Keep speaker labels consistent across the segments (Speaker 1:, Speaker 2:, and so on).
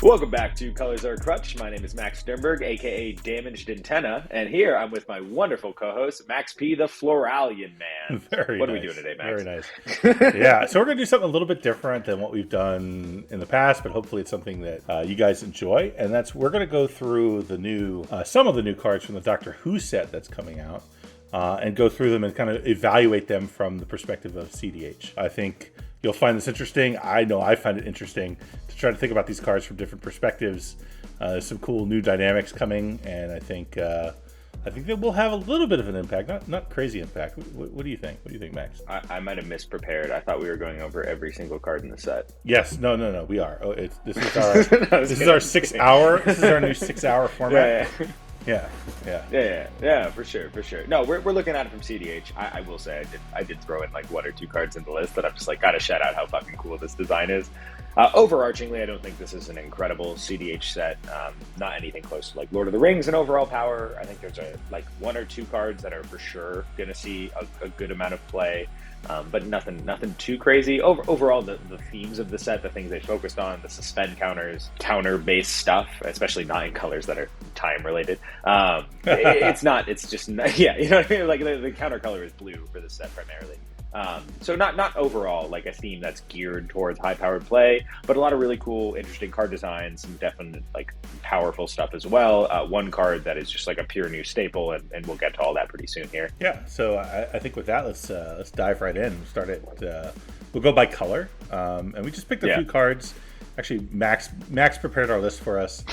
Speaker 1: Welcome back to Colors Are a Crutch. My name is Max Sternberg, aka Damaged Antenna, and here I'm with my wonderful co-host, Max P, the Floralian Man.
Speaker 2: Very
Speaker 1: what
Speaker 2: nice.
Speaker 1: are we doing today, Max?
Speaker 2: Very nice. Yeah, so we're going to do something a little bit different than what we've done in the past, but hopefully it's something that you guys enjoy. And that's we're going to go through the new, some of the new cards from the Doctor Who set that's coming out, and go through them and kind of evaluate them from the perspective of CEDH. I think you'll find this interesting. I know I find it interesting to try to think about these cards from different perspectives. There's some cool new dynamics coming, and I think that we'll have a little bit of an impact, not crazy impact. What do you think? What do you think, Max?
Speaker 1: I might have misprepared. I thought we were going over every single card in the set.
Speaker 2: Yes, no, we are. This is our this is our 6 hour. This is our new 6 hour format.
Speaker 1: Yeah, for sure. No, we're looking at it from CEDH. I will say I did throw in like one or two cards in the list that I'm just like, gotta shout out how fucking cool this design is. Overarchingly, I don't think this is an incredible CEDH set. Not anything close to like Lord of the Rings in overall power. I think there's like one or two cards that are for sure gonna see a good amount of play. But nothing too crazy. Overall, the themes of the set, the things they focused on, the suspend counters, counter-based stuff, especially not in colors that are time-related. It's just, yeah, you know what I mean? Like, the counter color is blue for this set primarily. So not overall like a theme that's geared towards high-powered play, but a lot of really cool, interesting card designs, some definite like powerful stuff as well. One card that is just like a pure new staple, and we'll get to all that pretty soon here.
Speaker 2: Yeah, so I think with that, let's dive right in. We'll start it. We'll go by color, and we just picked a few cards. Actually, Max prepared our list for us.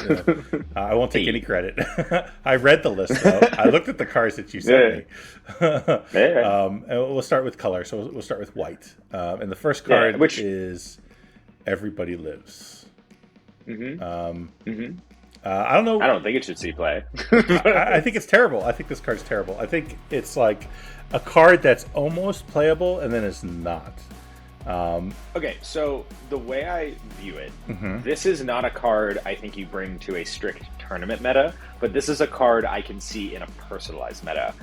Speaker 2: I won't take any credit. I read the list, though. I looked at the cards that you sent me. And we'll start with color. So we'll start with white. And the first card is Everybody Lives. I don't know.
Speaker 1: I don't think it should see play.
Speaker 2: I think it's terrible. I think this card's terrible. I think it's like a card that's almost playable and then is not.
Speaker 1: Okay, so the way I view it, this is not a card I think you bring to a strict tournament meta, but this is a card I can see in a personalized meta.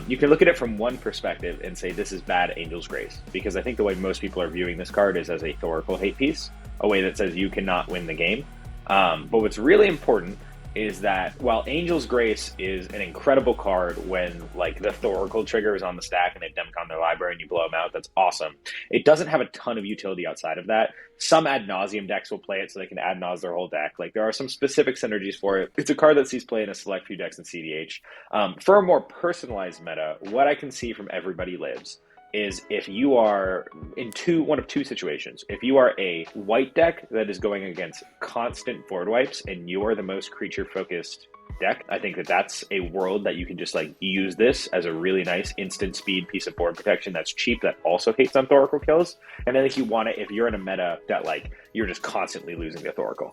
Speaker 1: You can look at it from one perspective and say this is bad Angel's Grace, because I think the way most people are viewing this card is as a Thoracle hate piece, a way that says you cannot win the game. But what's really important is that while Angel's Grace is an incredible card when like the Thoracle trigger is on the stack and they've Demcon their library and you blow them out, that's awesome. It doesn't have a ton of utility outside of that. Some ad nauseum decks will play it so they can ad nause their whole deck. Like there are some specific synergies for it. It's a card that sees play in a select few decks in CEDH. For a more personalized meta, what I can see from Everybody Lives is if you are in one of two situations. If you are a white deck that is going against constant board wipes and you are the most creature-focused deck, I think that's a world that you can just like use this as a really nice instant speed piece of board protection that's cheap, that also hates on Thoracle kills. And then if you want it, if you're in a meta that like you're just constantly losing the Thoracle.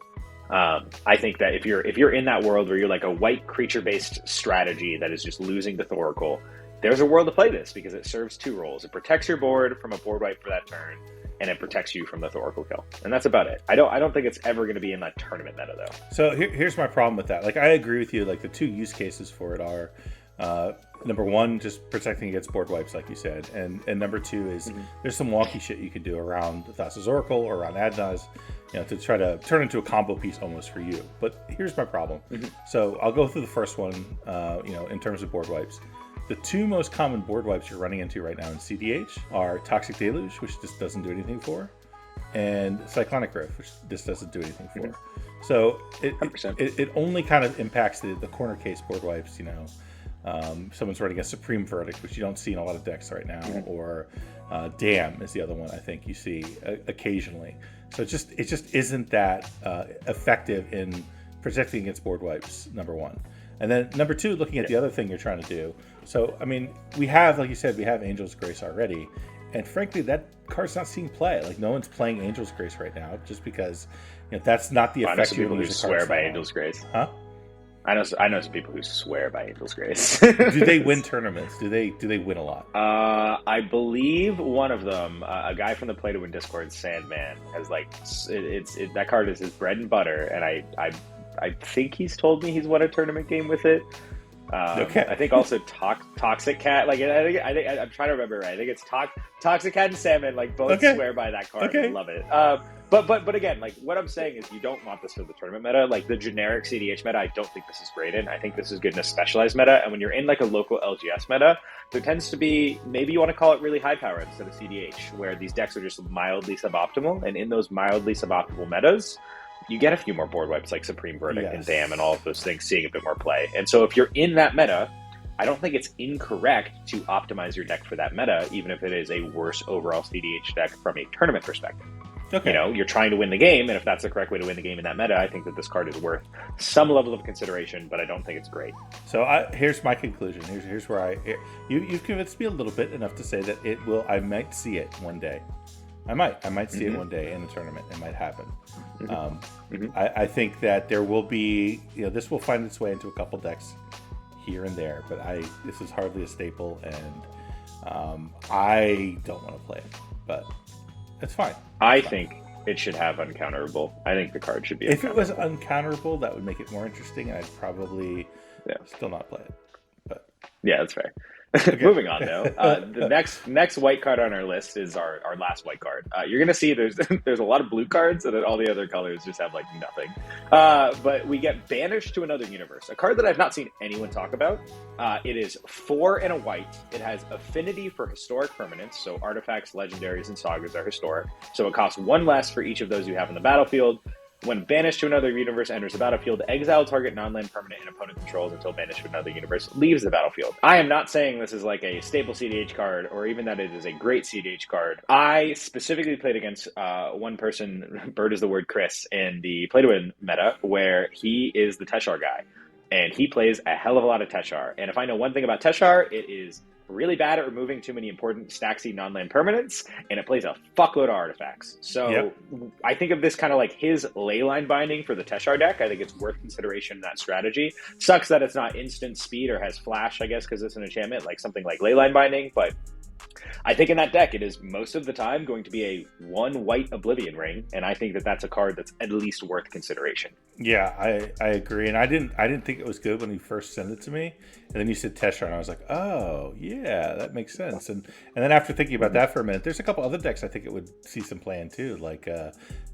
Speaker 1: I think that if you're in that world where you're like a white creature-based strategy that is just losing the Thoracle, there's a world to play this because it serves two roles. It protects your board from a board wipe for that turn, and it protects you from the Thoracle kill. And that's about it. I don't think it's ever going to be in that tournament meta, though.
Speaker 2: So here's my problem with that. Like, I agree with you. Like, the two use cases for it are, number one, just protecting against board wipes, like you said. And number two is there's some wonky shit you can do around the Thassa's Oracle or around Adnaz, to try to turn into a combo piece almost for you. But here's my problem. So I'll go through the first one, in terms of board wipes. The two most common board wipes you're running into right now in CEDH are Toxic Deluge, which just doesn't do anything for, and Cyclonic Rift, which this doesn't do anything for. So it only kind of impacts the corner case board wipes. Someone's running a Supreme Verdict, which you don't see in a lot of decks right now, or Damn is the other one I think you see occasionally. So it just isn't that effective in protecting against board wipes, number one. And then number two, looking at the other thing you're trying to do. So, I mean, we have, like you said, we have Angel's Grace already. And frankly, that card's not seeing play. Like, no one's playing Angel's Grace right now just because that's not the effect.
Speaker 1: I know some people who swear by Angel's Grace.
Speaker 2: Huh?
Speaker 1: I know some people who swear by Angel's Grace.
Speaker 2: Do they win tournaments? Do they win a lot?
Speaker 1: I believe one of them, a guy from the Play to Win Discord, Sandman, has like that card is his bread and butter, and I think he's told me he's won a tournament game with it.
Speaker 2: Okay.
Speaker 1: I think also Toxic Cat. Like I'm trying to remember right. I think it's Toxic Cat and Salmon. Like both swear by that card.
Speaker 2: Okay.
Speaker 1: And love it. But again, like what I'm saying is you don't want this for the tournament meta. Like the generic CDH meta, I don't think this is great in. I think this is good in a specialized meta. And when you're in like a local LGS meta, there tends to be, maybe you want to call it really high power instead of CDH, where these decks are just mildly suboptimal. And in those mildly suboptimal metas, you get a few more board wipes like Supreme Verdict and Dam and all of those things seeing a bit more play. And so if you're in that meta, I don't think it's incorrect to optimize your deck for that meta, even if it is a worse overall CDH deck from a tournament perspective.
Speaker 2: Okay.
Speaker 1: You know, you're trying to win the game, and if that's the correct way to win the game in that meta, I think that this card is worth some level of consideration, but I don't think it's great.
Speaker 2: So here's my conclusion. Here's where you've convinced me a little bit enough to say that it will. I might see it one day. I might see it one day in a tournament. It might happen. I think that there will be, this will find its way into a couple decks here and there, but this is hardly a staple, and I don't want to play it, but it's fine.
Speaker 1: I think it should have uncounterable. I think the card should be.
Speaker 2: If it was uncounterable, that would make it more interesting, and I'd probably still not play it. But
Speaker 1: yeah, that's fair. Okay. Moving on, though. The next white card on our list is our last white card. You're going to see there's a lot of blue cards, and then all the other colors just have, like, nothing. But we get Banished to Another Universe, a card that I've not seen anyone talk about. It is 4 and a white. It has affinity for historic permanents, so artifacts, legendaries, and sagas are historic. So it costs 1 less for each of those you have in the battlefield. When Banished to Another Universe enters the battlefield, exile target non-land permanent and opponent controls until Banished to Another Universe leaves the battlefield. I am not saying this is like a staple CDH card, or even that it is a great CDH card. I specifically played against one person, Bird is the word Chris, in the Play to Win meta, where he is the Teshar guy. And he plays a hell of a lot of Teshar. And if I know one thing about Teshar, it is really bad at removing too many important Staxy non-land permanents, and it plays a fuckload of artifacts. So I think of this kind of like his leyline binding for the Teshar deck. I think it's worth consideration in that strategy. Sucks that it's not instant speed or has flash, I guess, because it's an enchantment, like something like leyline binding, but I think in that deck, it is most of the time going to be a 1 white Oblivion Ring, and I think that that's a card that's at least worth consideration.
Speaker 2: Yeah, I agree, and I didn't think it was good when you first sent it to me, and then you said Teshar, and I was like, oh yeah, that makes sense. And then after thinking about that for a minute, there's a couple other decks I think it would see some play in too, like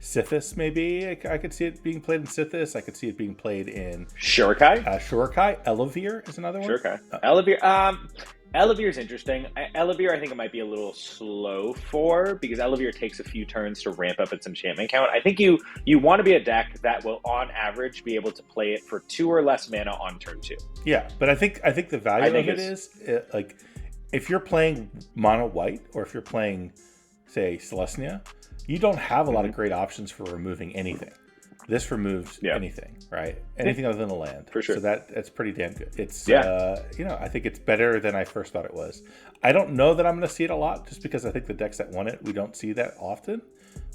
Speaker 2: Sithis maybe. I could see it being played in Sithis. I could see it being played in
Speaker 1: Shurikai.
Speaker 2: Elevir is another one.
Speaker 1: Shurikai. Elevir. Elevir is interesting. Elevir, I think it might be a little slow for, because Elevir takes a few turns to ramp up its enchantment count. I think you want to be a deck that will, on average, be able to play it for 2 or less mana on turn 2.
Speaker 2: Yeah, but I think the value of it is like if you're playing mono white, or if you're playing, say, Celestia, you don't have a lot of great options for removing anything. This removes anything, right? Anything other than a land.
Speaker 1: For sure.
Speaker 2: So that's pretty damn good. It's, I think it's better than I first thought it was. I don't know that I'm going to see it a lot, just because I think the decks that won it, we don't see that often.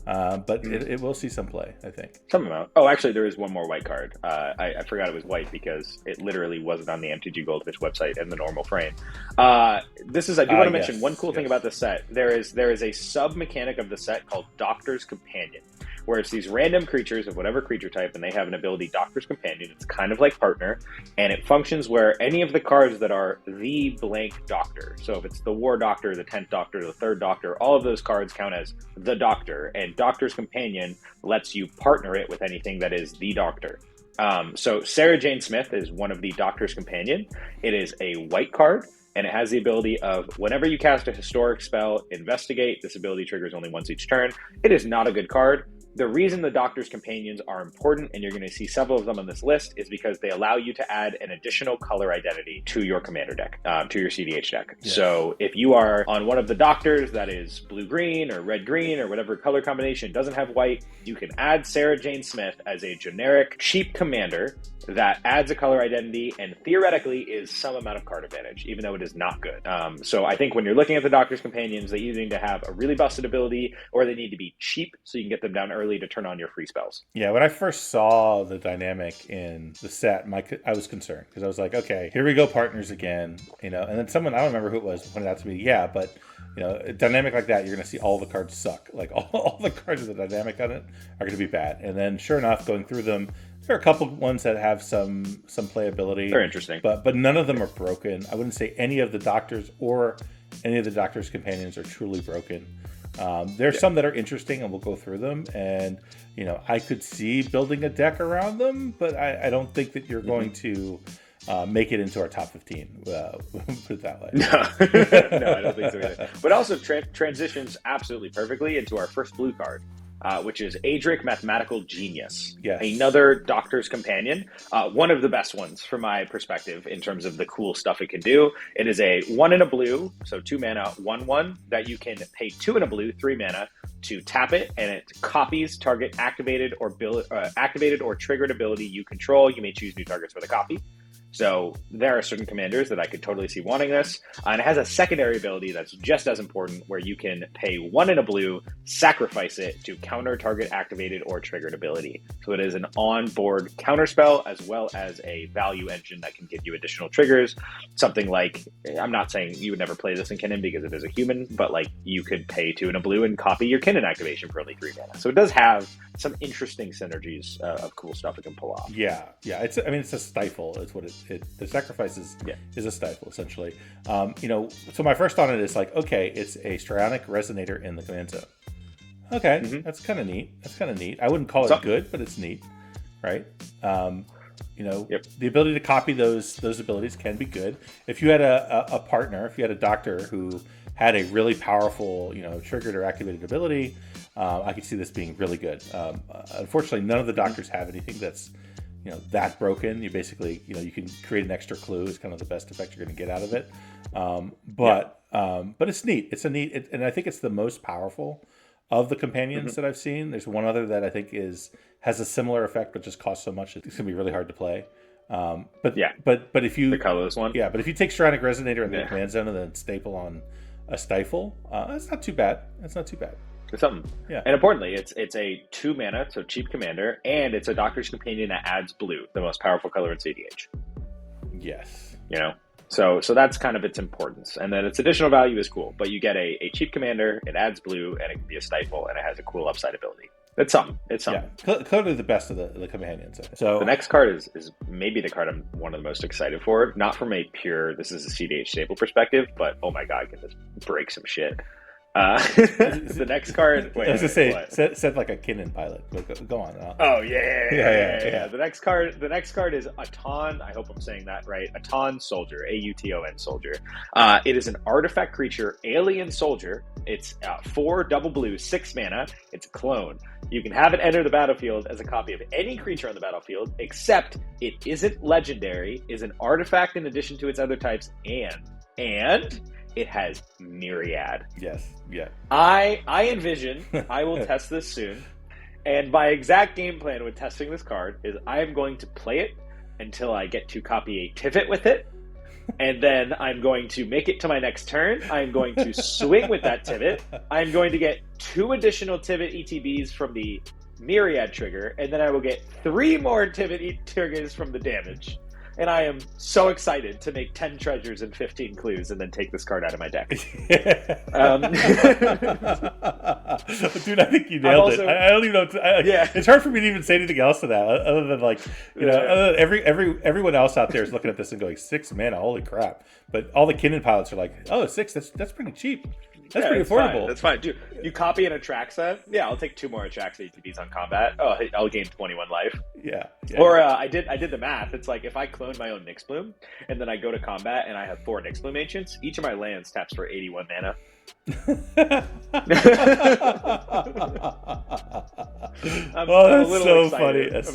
Speaker 2: But it will see some play, I think.
Speaker 1: Some amount. Oh, actually, there is one more white card. I forgot it was white because it literally wasn't on the MTG Goldfish website in the normal frame. I do want to mention one cool thing about this set. There is a sub-mechanic of the set called Doctor's Companion, where it's these random creatures of whatever creature type, and they have an ability, Doctor's Companion. It's kind of like Partner, and it functions where any of the cards that are the blank Doctor, so if it's the War Doctor, the 10th Doctor, the 3rd Doctor, all of those cards count as the Doctor, and Doctor's Companion lets you partner it with anything that is the Doctor. So Sarah Jane Smith is one of the Doctor's Companion. It is a white card, and it has the ability of, whenever you cast a historic spell, Investigate. This ability triggers only once each turn. It is not a good card. The reason the Doctor's Companions are important, and you're going to see several of them on this list, is because they allow you to add an additional color identity to your commander deck, to your CDH deck. Yes. So if you are on one of the Doctors that is blue-green or red-green or whatever color combination doesn't have white, you can add Sarah Jane Smith as a generic cheap commander that adds a color identity and theoretically is some amount of card advantage, even though it is not good. So I think when you're looking at the Doctor's Companions, they either need to have a really busted ability, or they need to be cheap so you can get them down early to turn on your free spells.
Speaker 2: Yeah, when I first saw the dynamic in the set, I was concerned, because I was like, okay, here we go, partners again, and then someone, I don't remember who it was, pointed out to me, but dynamic like that, you're going to see all the cards suck. Like all the cards with the dynamic on it are going to be bad. And then sure enough, going through them, there are a couple ones that have some playability.
Speaker 1: They're interesting.
Speaker 2: But none of them are broken. I wouldn't say any of the Doctors or any of the Doctor's companions are truly broken. There's some that are interesting, and we'll go through them. And, I could see building a deck around them, but I don't think that you're going to make it into our top 15. Put it that way.
Speaker 1: No, I don't think so either. But also transitions absolutely perfectly into our first blue card, which is Adric Mathematical Genius.
Speaker 2: Yes.
Speaker 1: Another Doctor's Companion. One of the best ones from my perspective in terms of the cool stuff it can do. It is a 1 in a blue, so 2 mana, 1/1, that you can pay 2 in a blue, 3 mana to tap it, and it copies target activated or triggered ability you control. You may choose new targets for the copy. So there are certain commanders that I could totally see wanting this. And it has a secondary ability that's just as important, where you can pay 1 in a blue, sacrifice it to counter target activated or triggered ability. So it is an on-board counterspell as well as a value engine that can give you additional triggers. Something like, I'm not saying you would never play this in Kinnan because it is a human, but like you could pay 2 in a blue and copy your Kinnan activation for only 3 mana. So it does have some interesting synergies of cool stuff it can pull off.
Speaker 2: Yeah. It's a stifle. It's what the sacrifice is a stifle, essentially. So my first on it is like, okay, it's a Strionic Resonator in the command zone. Okay, that's kind of neat. I wouldn't call it good, but it's neat, right? The ability to copy those abilities can be good. If you had a partner, if you had a Doctor who had a really powerful, triggered or activated ability, I could see this being really good. Unfortunately, none of the Doctors have anything that's that broken. You basically, you can create an extra clue is kind of the best effect you're going to get out of it. But it's neat. And I think it's the most powerful of the companions that I've seen. There's one other that I think has a similar effect, but just costs so much it's going to be really hard to play. But if you
Speaker 1: the colorless one,
Speaker 2: but if you take Strionic Resonator in the command zone and then staple on a stifle, it's not too bad. It's something. Yeah.
Speaker 1: And importantly, it's a 2 mana, so cheap commander, and it's a Doctor's Companion that adds blue, the most powerful color in CEDH.
Speaker 2: Yes.
Speaker 1: So that's kind of its importance. And then its additional value is cool, but you get a cheap commander, it adds blue, and it can be a stifle, and it has a cool upside ability. It's something.
Speaker 2: Yeah, clearly the best of the companions. So
Speaker 1: the next card is maybe the card I'm one of the most excited for, not from a pure, this is a CEDH staple perspective, but oh my god, can this break some shit. The next card.
Speaker 2: I was gonna say, said like a Kinnan pilot. Go on.
Speaker 1: Oh yeah. The next card is Aton. I hope I'm saying that right. Aton Soldier, Auton Soldier. It is an artifact creature, alien soldier. It's 4 double blue, 6 mana. It's a clone. You can have it enter the battlefield as a copy of any creature on the battlefield, except it isn't legendary, is an artifact in addition to its other types, and it has Myriad.
Speaker 2: Yes. Yeah.
Speaker 1: I envision, I will test this soon, and my exact game plan with testing this card is I am going to play it until I get to copy a Tivit with it, and then I'm going to make it to my next turn. I'm going to swing with that Tivit. I'm going to get 2 additional Tivit ETBs from the Myriad trigger, and then I will get 3 more Tivit triggers from the damage. And I am so excited to make 10 treasures and 15 clues and then take this card out of my deck.
Speaker 2: Dude, I think you nailed it. I don't even know. It's hard for me to even say anything else to that, other than like, other than everyone else out there is looking at this and going, 6 mana, holy crap. But all the Kinnan pilots are like, oh, 6, that's pretty cheap. That's pretty affordable.
Speaker 1: That's fine. Dude, you copy an Atraxa? Yeah, I'll take 2 more Atraxa ATBs on combat. Oh, I'll gain 21 life.
Speaker 2: Yeah.
Speaker 1: Or I did the math. It's like if I clone my own Nyxbloom and then I go to combat and I have 4 Nyxbloom Ancients, each of my lands taps for 81 mana.
Speaker 2: That's so funny. That's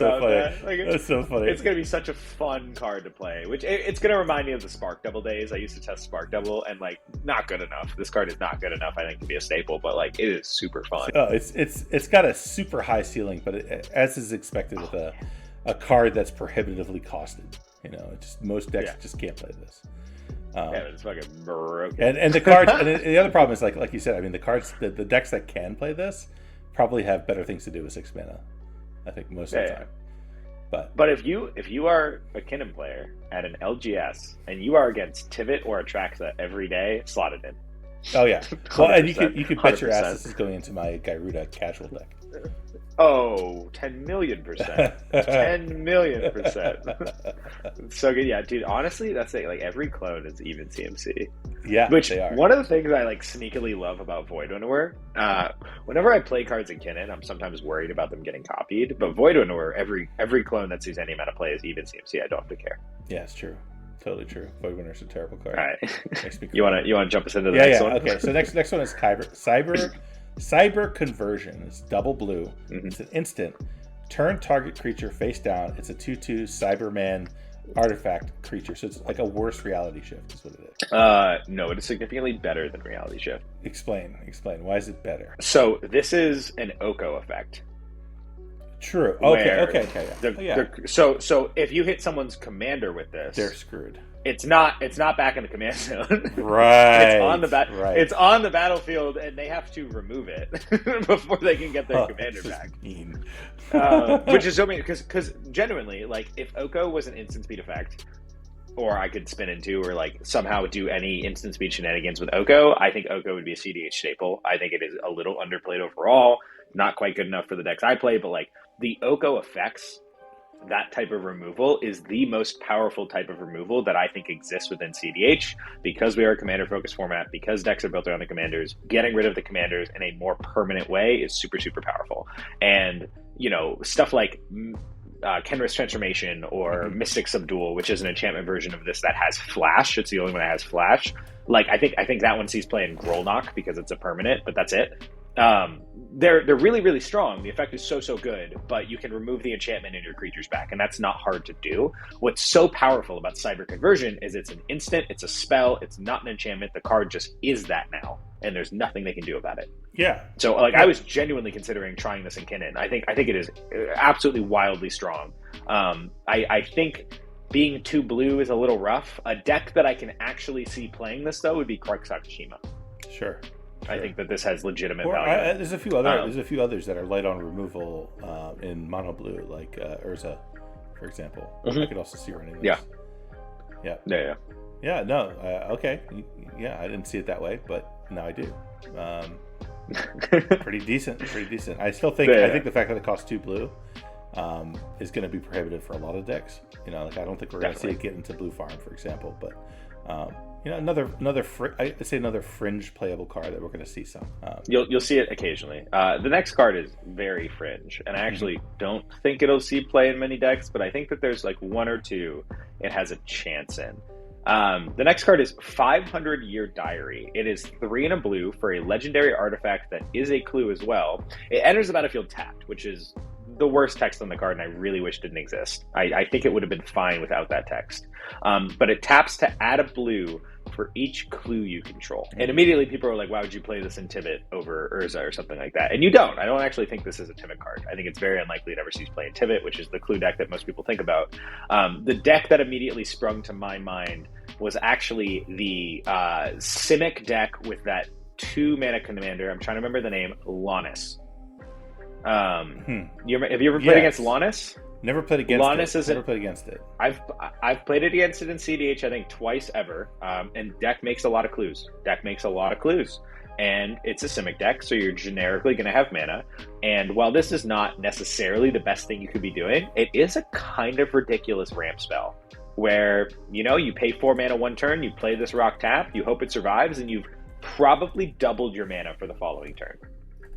Speaker 2: so funny.
Speaker 1: It's going to be such a fun card to play, which it's going to remind me of the Spark Double days. I used to test Spark Double and like not good enough. This card is not good enough, I think, to be a staple, but like it is super fun.
Speaker 2: Oh, it's got a super high ceiling, but as is expected with a card that's prohibitively costed. Most decks just can't play this.
Speaker 1: It's fucking broken.
Speaker 2: And the cards, and the other problem is like you said. I mean, the cards, the decks that can play this probably have better things to do with 6 mana. I think most of the time. But
Speaker 1: if you are a Kinnan player at an LGS and you are against Tivit or Atraxa every day, slot it in.
Speaker 2: Oh yeah. Well, and you
Speaker 1: 100%,
Speaker 2: could bet your ass
Speaker 1: 100%.
Speaker 2: this is going into my Gyruda casual deck.
Speaker 1: Oh, 10 million percent. 10 million percent. It's so good. Yeah, dude, honestly, that's it. Like every clone is even CMC.
Speaker 2: Yeah,
Speaker 1: Which,
Speaker 2: they are.
Speaker 1: one of the things I like sneakily love about Void Winnower, whenever I play cards in Kinnan, I'm sometimes worried about them getting copied. But Void Winnower, every clone that sees any amount of play is even CMC. I don't have to care.
Speaker 2: Yeah, it's true. Totally true. Void Winner's a terrible card.
Speaker 1: All right.
Speaker 2: Makes me
Speaker 1: you wanna jump us into the next one?
Speaker 2: Okay. So next one is Cyber Conversion. It's double blue.
Speaker 1: Mm-hmm.
Speaker 2: It's an instant. Turn target creature face down. It's a 2/2 Cyberman artifact creature. So it's like a worse reality shift is what it is.
Speaker 1: No, it is significantly better than Reality Shift.
Speaker 2: Explain. Why is it better?
Speaker 1: So this is an Oko effect.
Speaker 2: True. Okay. Yeah.
Speaker 1: So if you hit someone's commander with this,
Speaker 2: They're screwed.
Speaker 1: It's not back in the command zone.
Speaker 2: Right.
Speaker 1: It's on the battlefield, and they have to remove it before they can get their commander back.
Speaker 2: Mean.
Speaker 1: Which is so mean because genuinely, like if Oko was an instant speed effect, or I could spin into or like somehow do any instant speed shenanigans with Oko, I think Oko would be a CDH staple. I think it is a little underplayed overall, not quite good enough for the decks I play, but like the Oko effects, that type of removal is the most powerful type of removal that I think exists within CDH because we are a commander focused format, because decks are built around the commanders. Getting rid of the commanders in a more permanent way is super, super powerful. And, you know, stuff like Kenrith's Transformation or Mystic Subdual, which is an enchantment version of this that has Flash. It's the only one that has Flash. Like, I think that one sees play in Grolnok because it's a permanent, but that's it. They're really, really strong. The effect is so good, but you can remove the enchantment and your creatures back, and that's not hard to do. What's so powerful about Cyber Conversion is it's an instant, it's a spell, it's not an enchantment. The card just is that now, and there's nothing they can do about it.
Speaker 2: Yeah.
Speaker 1: So, like, I was genuinely considering trying this in Kinnan. I think it is absolutely wildly strong. I think being 2 blue is a little rough. A deck that I can actually see playing this though would be Krark Sakashima.
Speaker 2: Sure.
Speaker 1: I think that this has legitimate value.
Speaker 2: There's a few others that are light on removal in mono blue, like Urza, for example. I could also see running this. Yeah. No. Okay. Yeah, I didn't see it that way, but now I do. Pretty decent. I still think I think the fact that it costs 2 blue is going to be prohibitive for a lot of decks. You know, like I don't think we're going to see it get into Blue Farm, for example, but. You know, another fringe playable card that we're going to see some.
Speaker 1: You'll see it occasionally. The next card is very fringe, and I actually don't think it'll see play in many decks, but I think that there's like 1 or 2 it has a chance in. The next card is 500 Year Diary. It is 3 and a blue for a legendary artifact that is a clue as well. It enters the battlefield tapped, which is the worst text on the card, and I really wish didn't exist. I think it would have been fine without that text. But it taps to add a blue for each clue you control. And immediately people are like, why would you play this in Tibet over Urza or something like that? And you don't. I don't actually think this is a Tibet card. I think it's very unlikely it ever sees play in Tibet, which is the clue deck that most people think about. The deck that immediately sprung to my mind was actually the Simic deck with that 2 mana commander. I'm trying to remember the name. Lannis. Have you ever played against Lannis?
Speaker 2: Never played against it. Never played against it.
Speaker 1: I've played it against it in CDH, I think twice ever. And deck makes a lot of clues. And it's a Simic deck, so you're generically going to have mana. And while this is not necessarily the best thing you could be doing, it is a kind of ridiculous ramp spell. Where, you know, you pay 4 mana 1 turn, you play this rock tap, you hope it survives, and you've probably doubled your mana for the following turn.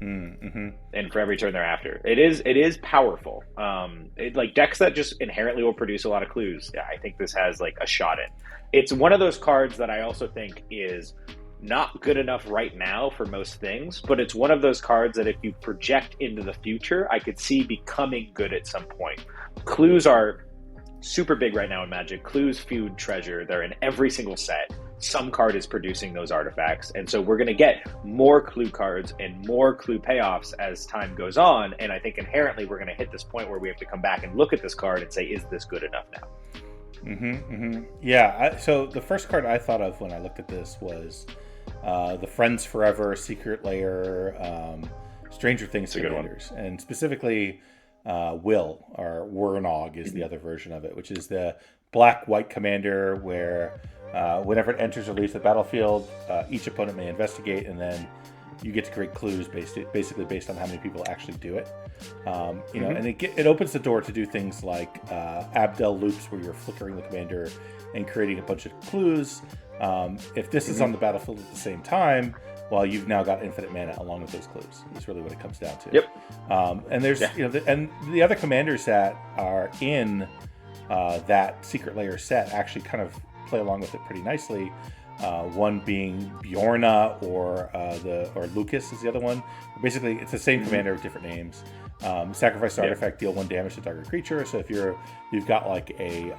Speaker 1: And for every turn thereafter. It is powerful. Like decks that just inherently will produce a lot of clues, I think this has like a shot in. It's one of those cards that I also think is not good enough right now for most things, but it's one of those cards that if you project into the future, I could see becoming good at some point. Clues are super big right now in Magic. Clues, Feud, Treasure, they're in every single set. Some card is producing those artifacts, and so we're going to get more clue cards and more clue payoffs as time goes on, and I think inherently we're going to hit this point where we have to come back and look at this card and say, is this good enough now?
Speaker 2: Yeah, so the first card I thought of when I looked at this was the Friends Forever, Secret Lair, Stranger Things commanders, and specifically Will, or Wurnog is the other version of it, which is the black-white commander where whenever it enters or leaves the battlefield, each opponent may investigate, and then you get to create clues basically based on how many people actually do it. You know, and it opens the door to do things like Abdel loops, where you're flickering the commander and creating a bunch of clues. If this is on the battlefield at the same time, well, you've now got infinite mana along with those clues. That's really what it comes down to.
Speaker 1: Yep.
Speaker 2: And there's you know, and the other commanders that are in that secret layer set actually kind of play along with it pretty nicely. One being Bjorna or Lucas is the other one. Basically, it's the same commander with different names. Sacrifice an artifact, deal 1 damage to target creature. So if you've got like a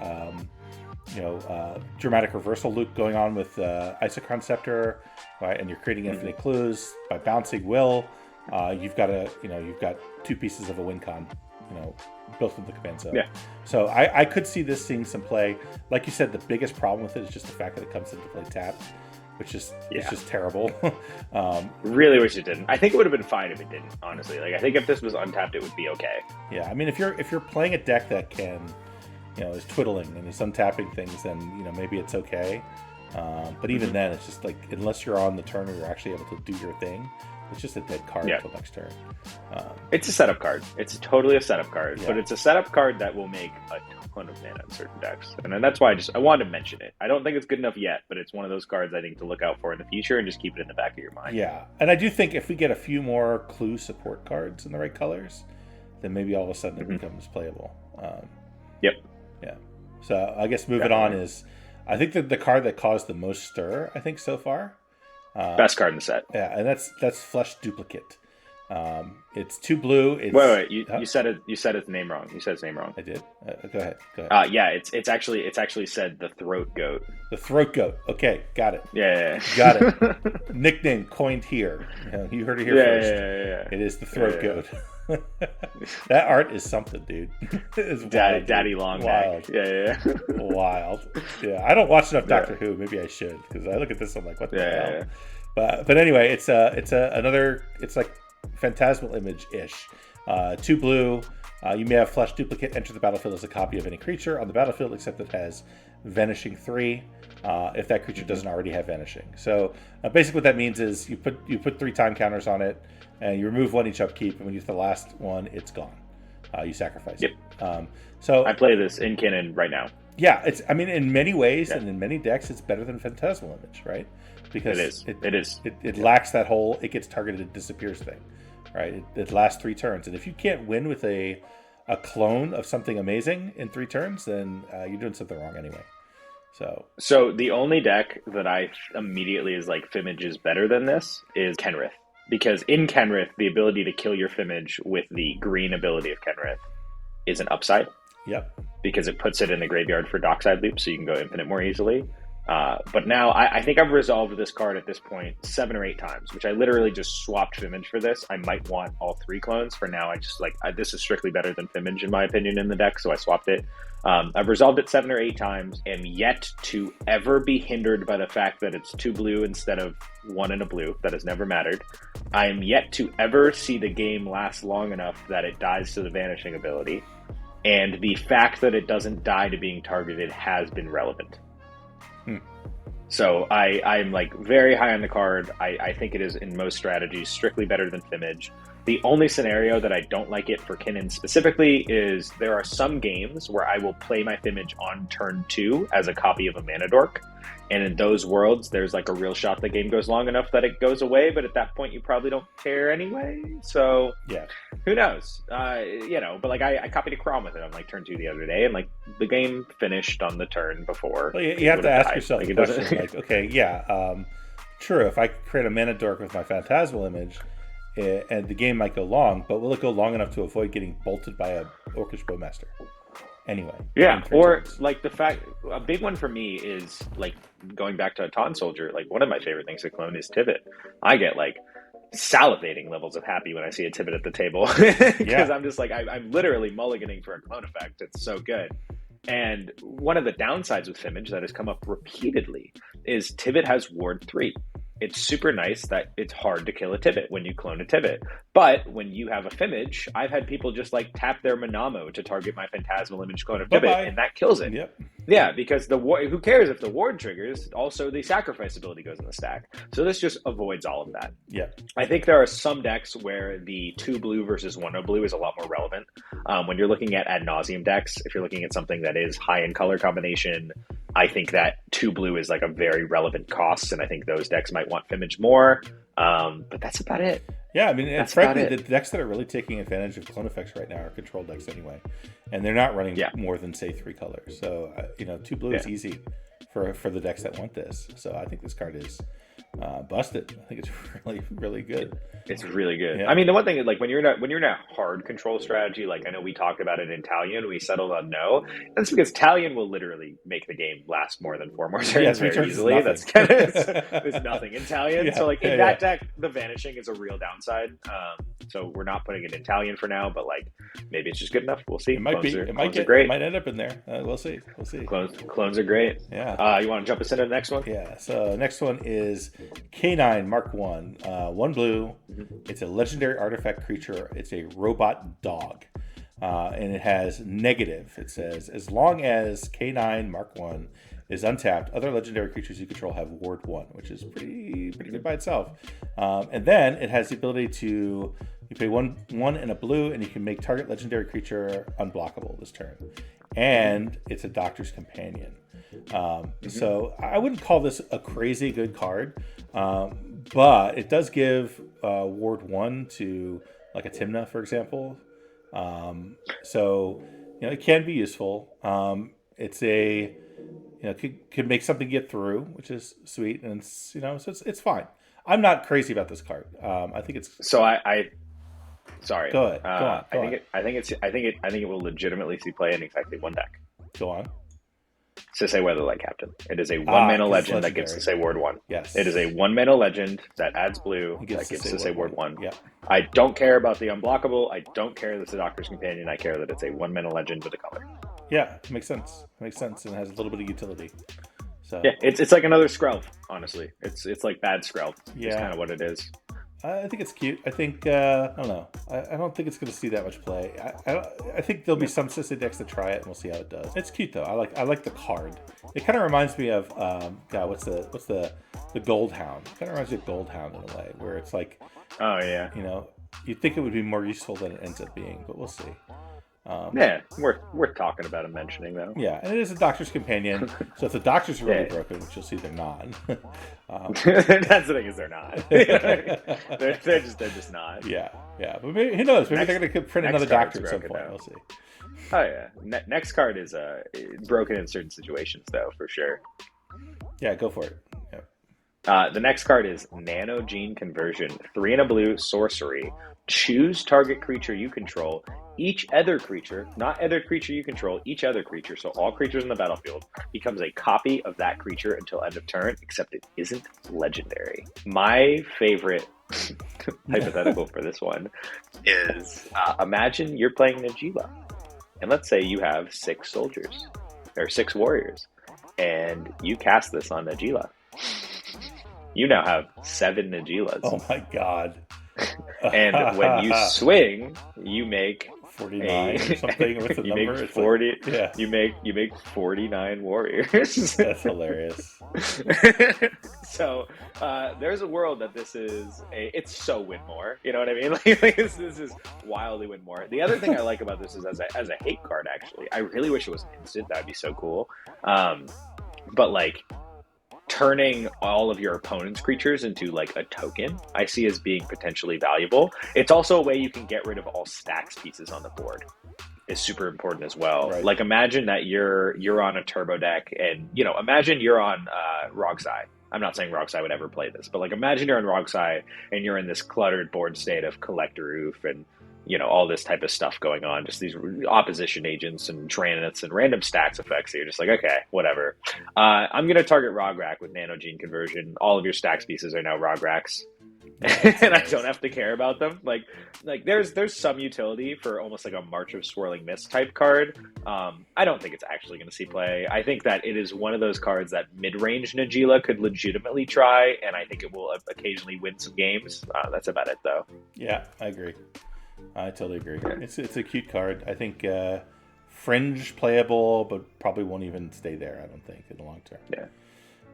Speaker 2: dramatic reversal loop going on with Isochron Scepter, right, and you're creating infinite clues by bouncing Will, you've got 2 pieces of a win con, built into the command zone. Yeah. So I could see this seeing some play. Like you said, the biggest problem with it is just the fact that it comes into play tapped, which is it's just terrible.
Speaker 1: Really wish it didn't. I think it would have been fine if it didn't, honestly. Like, I think if this was untapped, it would be okay.
Speaker 2: Yeah, I mean, if you're playing a deck that can, is twiddling and is untapping things, then maybe it's okay. But even then, it's just like, unless you're on the turn where you're actually able to do your thing, it's just a dead card until next turn.
Speaker 1: It's a setup card. It's totally a setup card, but it's a setup card that will make a ton of mana in certain decks. And that's why I wanted to mention it. I don't think it's good enough yet, but it's one of those cards I think to look out for in the future and just keep it in the back of your mind.
Speaker 2: Yeah, and I do think if we get a few more clue support cards in the right colors, then maybe all of a sudden it becomes playable.
Speaker 1: Yep.
Speaker 2: Yeah. So I guess moving on is, I think that the card that caused the most stir, I think, so far.
Speaker 1: Best card in the set.
Speaker 2: Yeah, and that's Flesh Duplicate. It's 2 blue. It's,
Speaker 1: wait. You said it. You said its name wrong. You said its name wrong.
Speaker 2: I did. Go ahead.
Speaker 1: Yeah. It's actually said the Throat Goat.
Speaker 2: The Throat Goat. Okay, got it.
Speaker 1: Yeah.
Speaker 2: Got it. Nickname coined here. You heard it here first.
Speaker 1: Yeah.
Speaker 2: It is the Throat Goat. That art is something, dude. It's wild,
Speaker 1: Daddy Long
Speaker 2: Neck. Yeah. Wild. Yeah, I don't watch enough Doctor Who. Maybe I should, because I look at this, I'm like, what the hell? Yeah. But anyway, it's another. It's like Phantasmal Image-ish. 2 blue. You may have Flesh Duplicate enter the battlefield as a copy of any creature on the battlefield, except it has Vanishing 3. If that creature doesn't already have Vanishing. So basically, what that means is you put 3 time counters on it, and you remove 1 each upkeep, and when you get the last one, it's gone. You sacrifice it. So
Speaker 1: I play this in Kinnan right now.
Speaker 2: Yeah, in many ways and in many decks, it's better than Phantasmal Image, right? Because it lacks that whole it gets targeted, it disappears thing, right? It lasts 3 turns, and if you can't win with a clone of something amazing in 3 turns, then you're doing something wrong anyway. So
Speaker 1: the only deck that I immediately is like Fimage is better than this is Kenrith. Because in Kenrith, the ability to kill your Fimage with the green ability of Kenrith is an upside.
Speaker 2: Yep.
Speaker 1: Because it puts it in the graveyard for Dockside Loop, so you can go infinite more easily. But now I think I've resolved this card at this point 7 or 8 times, which I literally just swapped Fimage for this. I might want all 3 clones. For now, I just this is strictly better than Fimage in my opinion in the deck, so I swapped it. I've resolved it 7 or 8 times, am yet to ever be hindered by the fact that it's 2 blue instead of 1 and a blue. That has never mattered. I am yet to ever see the game last long enough that it dies to the Vanishing ability. And the fact that it doesn't die to being targeted has been relevant. So I'm like very high on the card. I think it is in most strategies strictly better than Fimage. The only scenario that I don't like it for Kinnan specifically is there are some games where I will play my Fimage on turn 2 as a copy of a Mana Dork. And in those worlds, there's like a real shot the game goes long enough that it goes away. But at that point, you probably don't care anyway. So
Speaker 2: yeah,
Speaker 1: who knows? But like I copied a Crom with it on like turn 2 the other day. And like the game finished on the turn before.
Speaker 2: Well, you have to ask yourself the question. Like, okay, true. If I create a Mana Dork with my Phantasmal Image, and the game might go long, but will it go long enough to avoid getting bolted by a Orcish Bowmaster? Anyway.
Speaker 1: Yeah, or like the fact, a big one for me is like going back to a Ton Soldier, like one of my favorite things to clone is Tivit. I get like salivating levels of happy when I see a Tivit at the table because I'm just like, I'm literally mulliganing for a clone effect. It's so good. And one of the downsides with Fimage that has come up repeatedly is Tivit has Ward 3. It's super nice that it's hard to kill a Tivit when you clone a Tivit. But when you have a Fimage, I've had people just like tap their Manamo to target my Phantasmal Image clone of Tivit, and that kills it.
Speaker 2: Yep.
Speaker 1: Yeah, because who cares if the ward triggers? Also, the sacrifice ability goes in the stack. So this just avoids all of that.
Speaker 2: Yeah.
Speaker 1: I think there are some decks where the 2 blue versus 1 blue is a lot more relevant. When you're looking at ad nauseum decks, if you're looking at something that is high in color combination, I think that 2 blue is like a very relevant cost, and I think those decks might want Fimage more. But that's about it.
Speaker 2: Yeah, I mean, and frankly, the decks that are really taking advantage of clone effects right now are control decks anyway, and they're not running more than, say, 3 colors. So, 2 blue is easy for the decks that want this. So I think this card is busted. I think it's really, really good.
Speaker 1: It's really good.
Speaker 2: Yeah.
Speaker 1: I mean, the one thing is, like, when you're in a hard control strategy, like I know we talked about it in Talion, we settled on no. That's because Talion will literally make the game last more than 4 more turns very easily. That's kind of there's nothing in Talion. So like in that deck, the Vanishing is a real downside. So we're not putting it in Talion for now, but like maybe it's just good enough. We'll see.
Speaker 2: It might
Speaker 1: clones
Speaker 2: be.
Speaker 1: Are great.
Speaker 2: It might end up in there. We'll see.
Speaker 1: Clones are great.
Speaker 2: Yeah.
Speaker 1: You want to jump us into the next one?
Speaker 2: Yeah. So next one is K9 Mark 1. 1 blue. It's a legendary artifact creature. It's a robot dog. And it has negative. It says, as long as K9 Mark 1 is untapped, other legendary creatures you control have Ward 1, which is pretty good by itself. And then it has the ability to, you pay one and a blue, and you can make target legendary creature unblockable this turn. And it's a Doctor's Companion. So I wouldn't call this a crazy good card, but it does give Ward 1 to like a Tymna, for example. So it can be useful. It's could make something get through, which is sweet, and so it's fine. I'm not crazy about this card. I think it's
Speaker 1: sorry.
Speaker 2: Go ahead. Go on.
Speaker 1: I think it will legitimately see play in exactly one deck.
Speaker 2: Go on.
Speaker 1: Sisay Weatherlight Captain. It is a 1-mana legend that gives Sisay Ward 1.
Speaker 2: Yes.
Speaker 1: It is a 1-mana legend that adds blue that gives Sisay Ward 1.
Speaker 2: Yeah.
Speaker 1: I don't care about the unblockable. I don't care that it's a Doctor's Companion. I care that it's a 1-mana legend with a color.
Speaker 2: Yeah, it makes sense. And it has a little bit of utility. So
Speaker 1: yeah, it's like another Skrelv, honestly. It's like bad Skrelv.
Speaker 2: Yeah.
Speaker 1: It's kind of what it is.
Speaker 2: I think it's cute. I think I don't know. I don't think it's going to see that much play. I think there'll be some Sisay decks that try it, and we'll see how it does. It's cute though. I like the card. It kind of reminds me of what's the Gold Hound? It kind of reminds me of Gold Hound in a way, where it's like,
Speaker 1: oh yeah,
Speaker 2: you'd think it would be more useful than it ends up being, but we'll see.
Speaker 1: Yeah, worth talking about and mentioning though.
Speaker 2: Yeah, and it is a Doctor's Companion, so if the Doctors are really broken, which you'll see they're not.
Speaker 1: That's the thing, is they're not. they're just not.
Speaker 2: Yeah. But maybe, who knows? Maybe they're going to print another Doctor at some point. We'll see.
Speaker 1: Oh yeah. Next card is broken in certain situations though, for sure.
Speaker 2: Yeah, go for it.
Speaker 1: The next card is Nano Gene Conversion. 3 and a blue sorcery. Choose target creature you control. Each other creature, not other creature you control, each other creature, so all creatures in the battlefield, becomes a copy of that creature until end of turn, except it isn't legendary. My favorite hypothetical for this one is, imagine you're playing Najila, and let's say you have 6 soldiers, or 6 warriors, and you cast this on Najila. You now have 7 Najilas.
Speaker 2: Oh my god.
Speaker 1: And when you swing, you make
Speaker 2: 49 or something with the
Speaker 1: you
Speaker 2: number.
Speaker 1: Make 40.
Speaker 2: Like, yeah.
Speaker 1: You make 49 warriors.
Speaker 2: That's hilarious.
Speaker 1: So there's a world that this is it's so win more. You know what I mean? Like this is wildly win more. The other thing I like about this is as a hate card. Actually, I really wish it was instant. That'd be so cool. But like, turning all of your opponent's creatures into like a token, I see as being potentially valuable. It's also a way you can get rid of all stacks pieces on the board. Is super important as well. Right. Like imagine that you're on a turbo deck, and imagine you're on Rogsai. I'm not saying Rogsai would ever play this, but like imagine you're on Rogsai and you're in this cluttered board state of Collector Roof and all this type of stuff going on, just these opposition agents and Drannets and random stacks effects. So you're just like, okay, whatever. I'm going to target Rograk with Nano Gene Conversion. All of your stacks pieces are now Rograks. And I don't have to care about them. Like there's some utility for almost like a March of Swirling Mist type card. I don't think it's actually going to see play. I think that it is one of those cards that mid-range Najila could legitimately try, and I think it will occasionally win some games. That's about it, though.
Speaker 2: Yeah, I agree. I totally agree. It's a cute card. I think fringe playable, but probably won't even stay there, I don't think, in the long term.
Speaker 1: Yeah.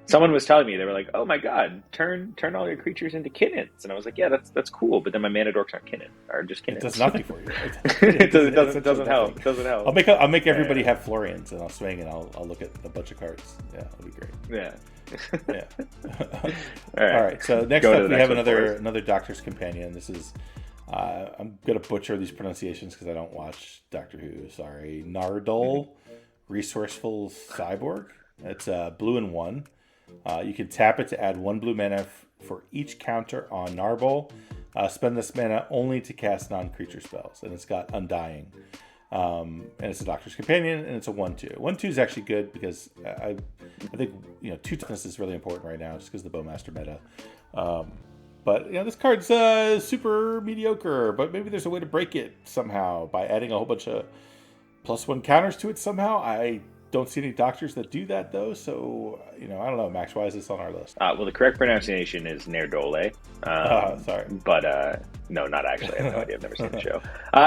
Speaker 1: Someone was telling me, they were like, "Oh my god, turn all your creatures into Kinnons," and I was like, "Yeah, that's cool." But then my mana dorks aren't Kinnon, or just Kinnons.
Speaker 2: It does nothing for you.
Speaker 1: It doesn't help. It doesn't help.
Speaker 2: I'll make everybody have Florians, and I'll swing, and I'll look at a bunch of cards. Yeah, that'll be great.
Speaker 1: Yeah.
Speaker 2: Yeah.
Speaker 1: All
Speaker 2: right. So next up, we have another Doctor's Companion. This is I'm gonna butcher these pronunciations because I don't watch Doctor Who. Sorry, Nardole, Resourceful Cyborg. It's blue and 1. You can tap it to add 1 blue mana for each counter on Narbol. Spend this mana only to cast non-creature spells, and it's got Undying. And it's a Doctor's Companion, and it's a 1/2. 1/2 is actually good because I think 2 toughness is really important right now, just because of the Bowmaster meta. But this card's super mediocre. But maybe there's a way to break it somehow by adding a whole bunch of +1 counters to it somehow. I don't see any doctors that do that though, so I don't know. Max, why is this on our list?
Speaker 1: Well, the correct pronunciation is Nerdole.
Speaker 2: Sorry,
Speaker 1: but no, not actually. I have no idea. I've never seen the show.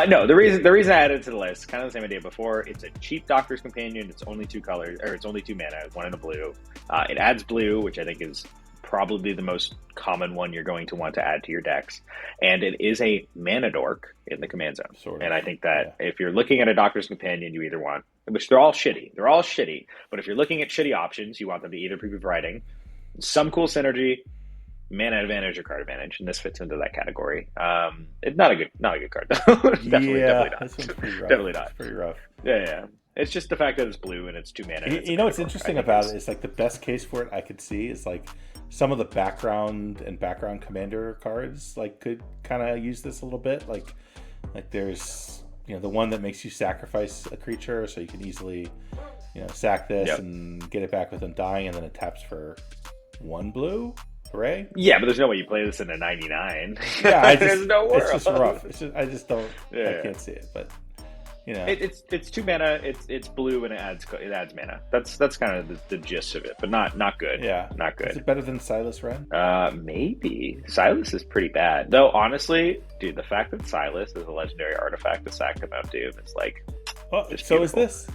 Speaker 1: No, the reason I added it to the list, kind of the same idea before. It's a cheap Doctor's Companion. It's only 2 colors, or it's only 2 mana, 1 and a blue. It adds blue, which I think is probably the most common one you're going to want to add to your decks, and it is a mana dork in the command zone.
Speaker 2: Sort of.
Speaker 1: And I think that if you're looking at a Doctor's Companion, you either want, which they're all shitty, but if you're looking at shitty options, you want them to either be providing some cool synergy, mana advantage, or card advantage, and this fits into that category. It's not a good card though. definitely not.
Speaker 2: This one's pretty rough.
Speaker 1: Definitely not.
Speaker 2: It's pretty rough.
Speaker 1: Yeah. It's just the fact that it's blue and it's 2 mana.
Speaker 2: What's interesting about it is like the best case for it I could see is like some of the background commander cards like could kind of use this a little bit. Like there's the one that makes you sacrifice a creature, so you can easily sack this and get it back with Undying, and then it taps for 1 blue. Hooray! Yeah,
Speaker 1: but there's no way you play this in a 99.
Speaker 2: Yeah,
Speaker 1: there's no world.
Speaker 2: It's just rough. I just don't. I can't see it, but.
Speaker 1: It's 2 mana. It's blue and it adds mana. That's kind of the gist of it, but not good. Yeah, not good.
Speaker 2: Is it better than Silas Wren?
Speaker 1: Maybe Silas is pretty bad though. Honestly, dude, the fact that Silas is a legendary artifact to sack to Mount Doom is like.
Speaker 2: Oh, so is this.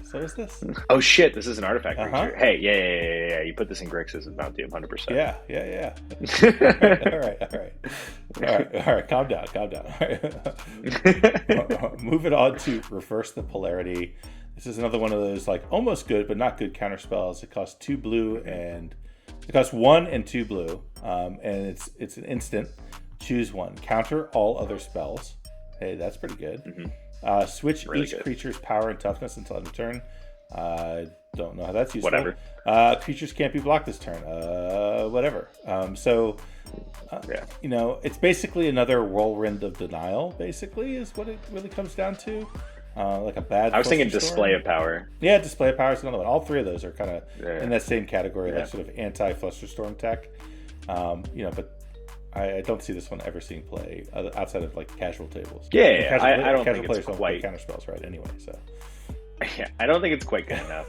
Speaker 1: Oh shit! This is an artifact creature. Hey, yeah. You put this in Grixis with Mount Doom, 100%.
Speaker 2: Yeah. All right. Calm down. Moving on to Reverse the Polarity. This is another one of those like almost good but not good counter spells. It costs 2 blue and it costs 1 and 2 blue, and it's an instant. Choose 1. Counter all other spells. Hey, that's pretty good.
Speaker 1: Mm-hmm.
Speaker 2: Switch really each creature's power and toughness until end of turn. Don't know how that's useful.
Speaker 1: Whatever.
Speaker 2: Creatures can't be blocked this turn. Whatever. It's basically another Whirlwind of Denial, basically, is what it really comes down to. Like a bad.
Speaker 1: I was thinking Display of Power.
Speaker 2: Yeah, Display of Power is another one. All 3 of those are kind of in that same category, like sort of anti-Flusterstorm tech. But I don't see this one ever seeing play outside of like casual tables.
Speaker 1: Yeah, I don't think it's quite
Speaker 2: counter spells right anyway. So
Speaker 1: yeah, I don't think it's quite good enough.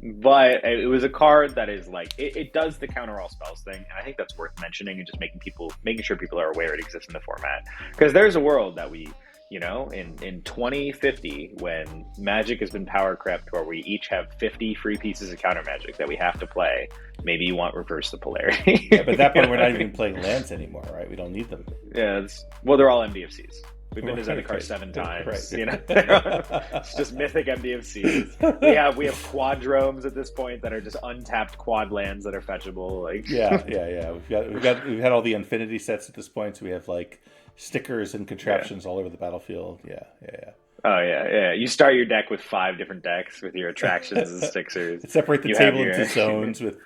Speaker 1: But it was a card that is like it does the counter all spells thing, and I think that's worth mentioning and just making sure people are aware it exists in the format, because there's a world that we. In 2050, when Magic has been power crept, where we each have 50 free pieces of counter Magic that we have to play, maybe you want Reverse the Polarity.
Speaker 2: Yeah, but at that point, we're not even playing lands anymore, right? We don't need them.
Speaker 1: Yeah, they're all MDFCs. We've been to Zendikar 7 times. Right. It's just mythic MDFCs. We have quadromes at this point that are just untapped quad lands that are fetchable. Like
Speaker 2: We've had all the Infinity sets at this point, so we have like stickers and contraptions all over the battlefield. Yeah.
Speaker 1: Oh yeah. You start your deck with 5 different decks with your attractions and stickers.
Speaker 2: Separate the table into zones with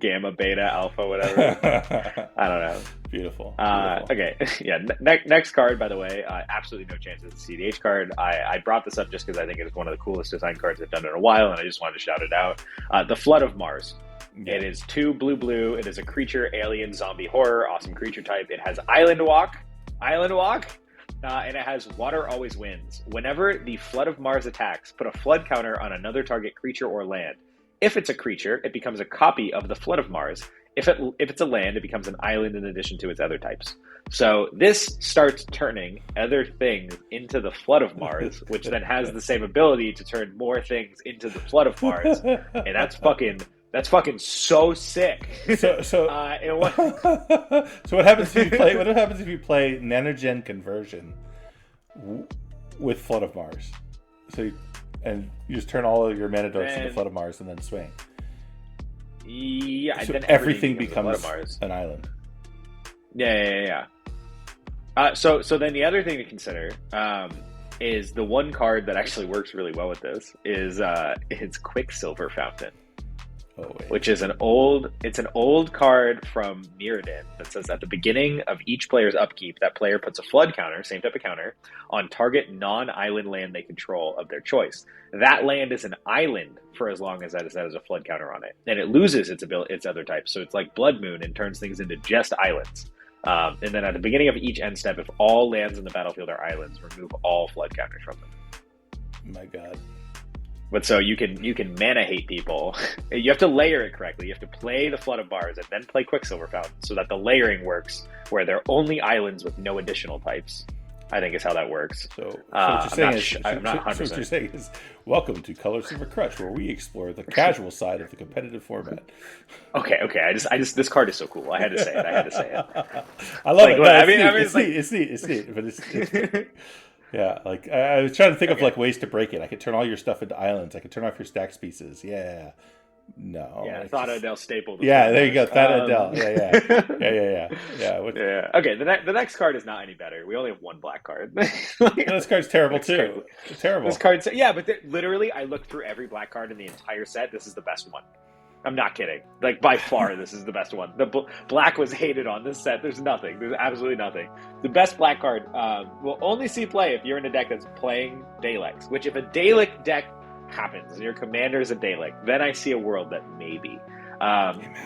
Speaker 1: gamma, beta, alpha, whatever. I don't know.
Speaker 2: Beautiful.
Speaker 1: Okay. Yeah. Next card, by the way, absolutely no chance it's a CEDH card. I brought this up just because I think it is one of the coolest design cards I've done in a while, and I just wanted to shout it out. The Flood of Mars. Yeah. It is 2 blue. It is a creature, alien, zombie, horror, awesome creature type. It has Island Walk, and it has Water Always Wins. Whenever the Flood of Mars attacks, put a flood counter on another target creature or land. If it's a creature, it becomes a copy of the Flood of Mars. If it's a land, it becomes an island in addition to its other types. So this starts turning other things into the Flood of Mars, which then has the same ability to turn more things into the Flood of Mars, and that's fucking so sick.
Speaker 2: So what happens if you play? What happens if you play Nanogen Conversion with Flood of Mars? So you just turn all of your mana dorks into Flood of Mars and then swing.
Speaker 1: Yeah,
Speaker 2: so
Speaker 1: then
Speaker 2: everything becomes an island.
Speaker 1: Yeah. So then the other thing to consider is the one card that actually works really well with this is Quicksilver Fountain. Which is an old card from Mirrodin that says at the beginning of each player's upkeep, that player puts a flood counter, same type of counter, on target non-island land they control of their choice. That land is an island for as long as that has a flood counter on it, and it loses its other types. So it's like Blood Moon and turns things into just islands. And then at the beginning of each end step, if all lands in the battlefield are islands, remove all flood counters from them.
Speaker 2: My God.
Speaker 1: But so you can mana hate people. You have to layer it correctly. You have to play the Flood of Mars and then play Quicksilver Fountain so that the layering works where they're only islands with no additional types. I think is how that works.
Speaker 2: So what
Speaker 1: I'm not 100%.
Speaker 2: So what you're saying is, welcome to Color Silver Crutch, where we explore the casual side of the competitive format.
Speaker 1: Okay. I just this card is so cool. I had to say it.
Speaker 2: I love it.
Speaker 1: No,
Speaker 2: it's neat. But it's yeah, like I was trying to think of like ways to break it. I could turn all your stuff into islands. I could turn off your stacks pieces. Yeah. No.
Speaker 1: Yeah, Thought Adele staple.
Speaker 2: Yeah, there you go. Thought Adele. Yeah.
Speaker 1: Okay, the next card is not any better. We only have one black card.
Speaker 2: This card's terrible too. It's terrible.
Speaker 1: This card's but literally, I looked through every black card in the entire set. This is the best one. I'm not kidding. Like, by far, this is the best one. The black was hated on this set. There's nothing. There's absolutely nothing. The best black card will only see play if you're in a deck that's playing Daleks, which if a Dalek deck happens and your commander is a Dalek, then I see a world that maybe.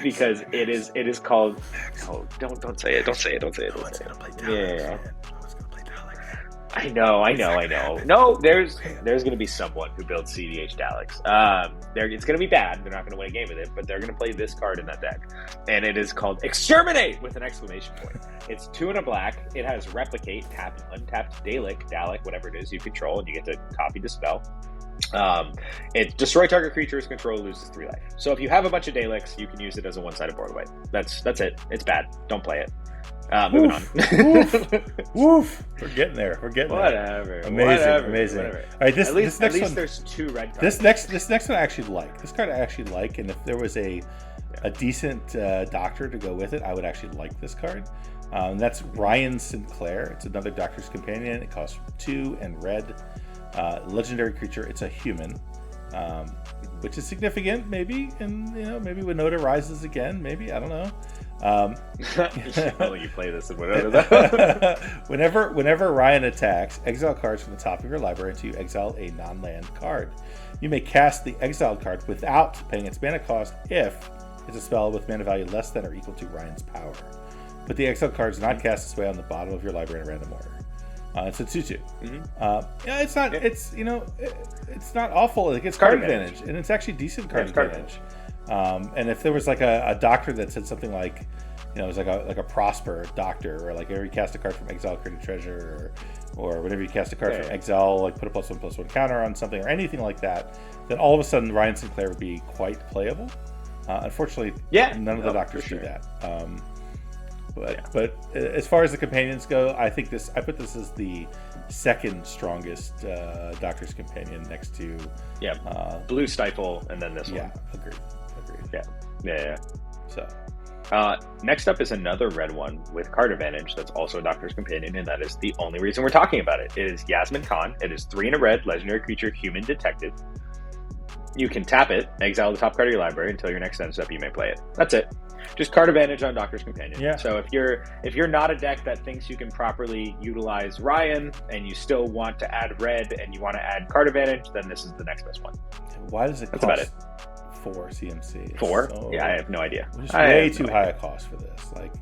Speaker 1: Because it is called... Oh, don't say it. Don't say it. Yeah. I know. No, there's going to be someone who builds CEDH Daleks. It's going to be bad. They're not going to win a game with it, but they're going to play this card in that deck. And it is called Exterminate with an exclamation point. It's 2 and a black. It has Replicate, tap untapped Dalek, whatever it is you control, and you get to copy the spell. It destroy target creature's control, loses 3 life. So if you have a bunch of Daleks, you can use it as a one-sided board wipe. That's it. It's bad. Don't play it. Moving on.
Speaker 2: Woof. We're getting there.
Speaker 1: Whatever.
Speaker 2: Amazing. All right,
Speaker 1: at least
Speaker 2: one,
Speaker 1: there's 2 red cards.
Speaker 2: This next one I actually like. This card I actually like, and if there was a decent doctor to go with it, I would actually like this card. That's Ryan Sinclair. It's another Doctor's Companion. It costs 2 and red. Legendary creature. It's a human, which is significant, maybe. And maybe Winota rises again. Maybe, I don't know.
Speaker 1: You play this in Winota.
Speaker 2: Whenever Ryan attacks, exile cards from the top of your library until you exile a non-land card. You may cast the exiled card without paying its mana cost if it's a spell with mana value less than or equal to Ryan's power. Put the exiled cards not cast this way on the bottom of your library in a random order. It's a 2/2. It's not. It's it's not awful. Like, it's card advantage, and it's actually decent card advantage. And if there was like a doctor that said something like, it was like a Prosper doctor, or like whenever you cast a card from exile, create a treasure, or whenever you cast a card from exile, like put a +1/+1 counter on something, or anything like that, then all of a sudden Ryan Sinclair would be quite playable. Unfortunately, none of the doctors do that. But as far as the companions go, I put this as the second strongest Doctor's Companion, next to
Speaker 1: Blue Stifle, and then this one.
Speaker 2: Yeah, agreed.
Speaker 1: Yeah.
Speaker 2: So
Speaker 1: next up is another red one with card advantage that's also a Doctor's Companion, and that is the only reason we're talking about it. It is Yasmin Khan. It is 3 and a red, legendary creature, human detective. You can tap it, exile the top card of your library until your next end step. You may play it. That's it. Just card advantage on Doctor's Companion.
Speaker 2: Yeah.
Speaker 1: So if you're not a deck that thinks you can properly utilize Ryan, and you still want to add red and you want to add card advantage, then this is the next best one.
Speaker 2: Why does it
Speaker 1: cost
Speaker 2: about it. 4 CMC?
Speaker 1: 4? Yeah, I have no idea.
Speaker 2: It's way too high a cost for this. Like,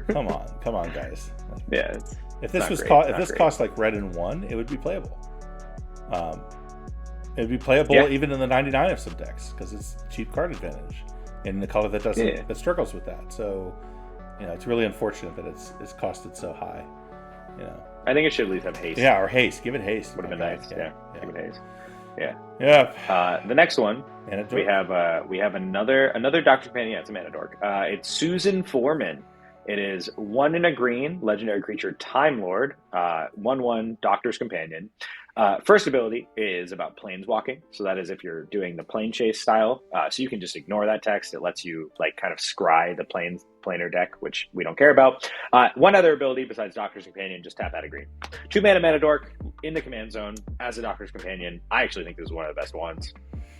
Speaker 2: come on, guys.
Speaker 1: Like,
Speaker 2: if this cost like red and 1, it would be playable. It'd be playable even in the 99 of some decks because it's cheap card advantage in the color that struggles with that. So it's really unfortunate that it's costed so high.
Speaker 1: I think it should at least have haste.
Speaker 2: Yeah, or haste. Give it haste.
Speaker 1: Would have been nice. Yeah. Give it haste. Yeah.
Speaker 2: Yeah.
Speaker 1: The next one,
Speaker 2: Manadork.
Speaker 1: we have another Doctor Companion. Yeah, it's a Manadork. It's Susan Foreman. It is 1 in a green, legendary creature, Time Lord, 1/1 Doctor's Companion. First ability is about planeswalking. So that is if you're doing the plane chase style. So you can just ignore that text. It lets you kind of scry the planar deck, which we don't care about. One other ability besides Doctor's Companion, just tap out a green. 2 mana Manadork in the command zone as a Doctor's Companion. I actually think this is one of the best ones.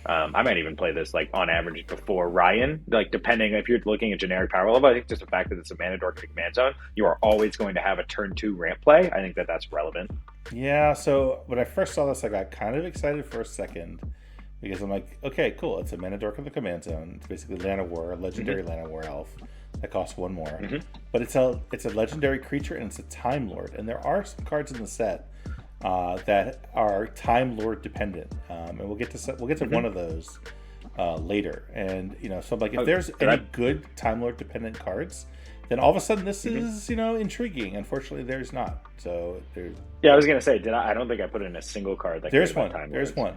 Speaker 1: I might even play this on average before Ryan. Depending if you're looking at generic power level, I think just the fact that it's a Manadork in the command zone, you are always going to have a turn 2 ramp play. I think that's relevant.
Speaker 2: Yeah, so when I first saw this, I got kind of excited for a second because I'm like, okay, cool. It's a Manadork in the command zone. It's basically Land of War, a legendary Land of War elf that costs 1 more. But it's a legendary creature and it's a Time Lord. And there are some cards in the set that are Time Lord dependent, and we'll get to one of those later. And so I'm like, if there's any good Time Lord dependent cards, then all of a sudden this is intriguing. Unfortunately, there's not. So there's.
Speaker 1: Yeah, I was gonna say, I don't think I put in a single card that.
Speaker 2: There's one. There's one.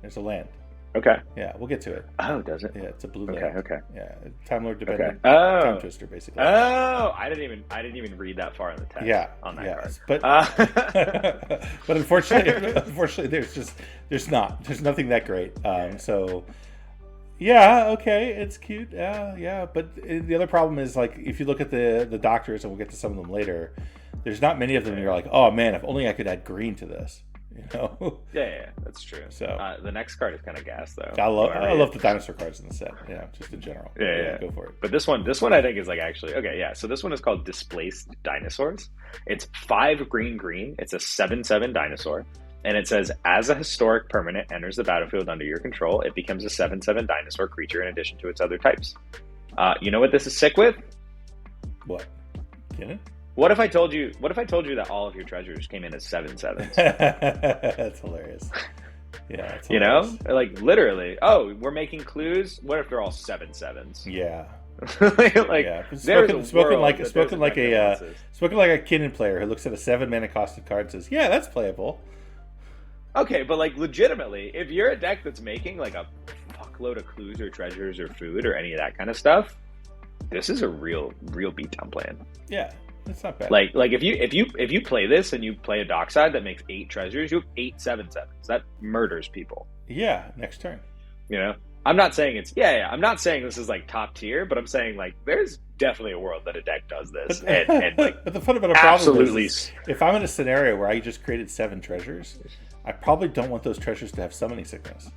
Speaker 2: There's a land.
Speaker 1: Okay.
Speaker 2: Yeah, we'll get to it.
Speaker 1: Oh, does it?
Speaker 2: Yeah, it's a blue land.
Speaker 1: Okay.
Speaker 2: Yeah, Time Lord dependent.
Speaker 1: Okay. Oh.
Speaker 2: Time Twister, basically.
Speaker 1: Oh, I didn't even read that far in the text.
Speaker 2: Yeah,
Speaker 1: on that card.
Speaker 2: But but unfortunately, there's nothing that great. So. Yeah, okay, it's cute. Yeah, but the other problem is if you look at the doctors, and we'll get to some of them later, there's not many of them. You're like, oh man, if only I could add green to this.
Speaker 1: Yeah, that's true.
Speaker 2: So
Speaker 1: the next card is kind of gas though.
Speaker 2: I love the dinosaur cards in the set. Yeah, just in general.
Speaker 1: Yeah,
Speaker 2: go for it.
Speaker 1: But this one I think is actually okay. Yeah, so this one is called Displaced Dinosaurs. It's 5 green. It's a 7/7 dinosaur. And it says, as a historic permanent enters the battlefield under your control, it becomes a 7/7 dinosaur creature in addition to its other types. You know what this is sick with?
Speaker 2: What? Get it?
Speaker 1: What if I told you that all of your treasures came in as 7/7s?
Speaker 2: That's hilarious. Yeah, it's hilarious.
Speaker 1: Literally. Oh, we're making clues. What if they're all 7/7s?
Speaker 2: Yeah.
Speaker 1: Spoken
Speaker 2: like a Kinnan player who looks at a 7 mana costed card and says, "Yeah, that's playable."
Speaker 1: Okay, but legitimately, if you're a deck that's making a fuckload of clues or treasures or food or any of that kind of stuff, this is a real beatdown plan.
Speaker 2: Yeah, it's not bad.
Speaker 1: If you play this and you play a dockside that makes 8 treasures, you have 8 7/7s. That murders people.
Speaker 2: Yeah, next turn.
Speaker 1: I'm not saying it's I'm not saying this is top tier, but I'm saying there's definitely a world that a deck does this.
Speaker 2: But the fundamental problem is if I'm in a scenario where I just created 7 treasures, I probably don't want those treasures to have summoning sickness.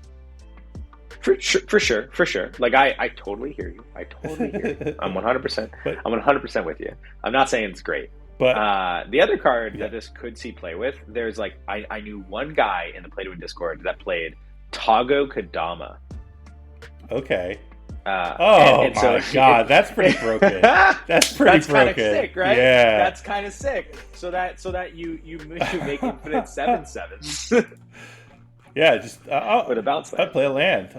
Speaker 1: For sure. I totally hear you. I'm 100%. I'm 100% with you. I'm not saying it's great. But the other card that this could see play with, there's I knew one guy in the Play to Win Discord that played Togo Kadama.
Speaker 2: Okay. God, that's pretty broken. That's pretty broken.
Speaker 1: Kind of sick, right?
Speaker 2: Yeah,
Speaker 1: that's kind of sick. So that you make infinite 7/7s.
Speaker 2: Yeah, just
Speaker 1: with a bounce land.
Speaker 2: I'd play a land.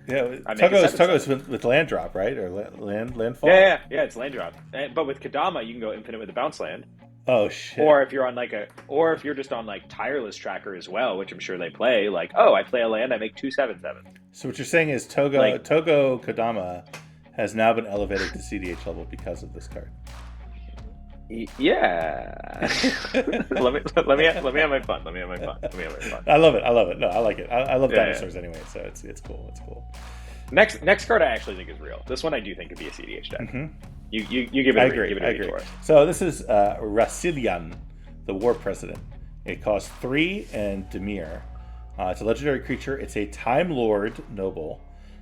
Speaker 2: Togo's with land drop, right, or landfall?
Speaker 1: Yeah, it's land drop. But with Kadama, you can go infinite with a bounce land.
Speaker 2: Oh shit!
Speaker 1: Or if you're on if you're just on Tireless Tracker as well, which I'm sure they play. I play a land, I make 2 7/7.
Speaker 2: So what you're saying is Togo Kadama has now been elevated to CDH level because of this card.
Speaker 1: Yeah. let me have my fun.
Speaker 2: I love it. No, I like it. I love dinosaurs anyway, so it's cool.
Speaker 1: Next card I actually think is real. This one I do think could be a CDH deck.
Speaker 2: Mm-hmm.
Speaker 1: You give it. I agree.
Speaker 2: So this is Rasilian, the War President. It costs 3 and Demir. It's a legendary creature. It's a Time Lord noble.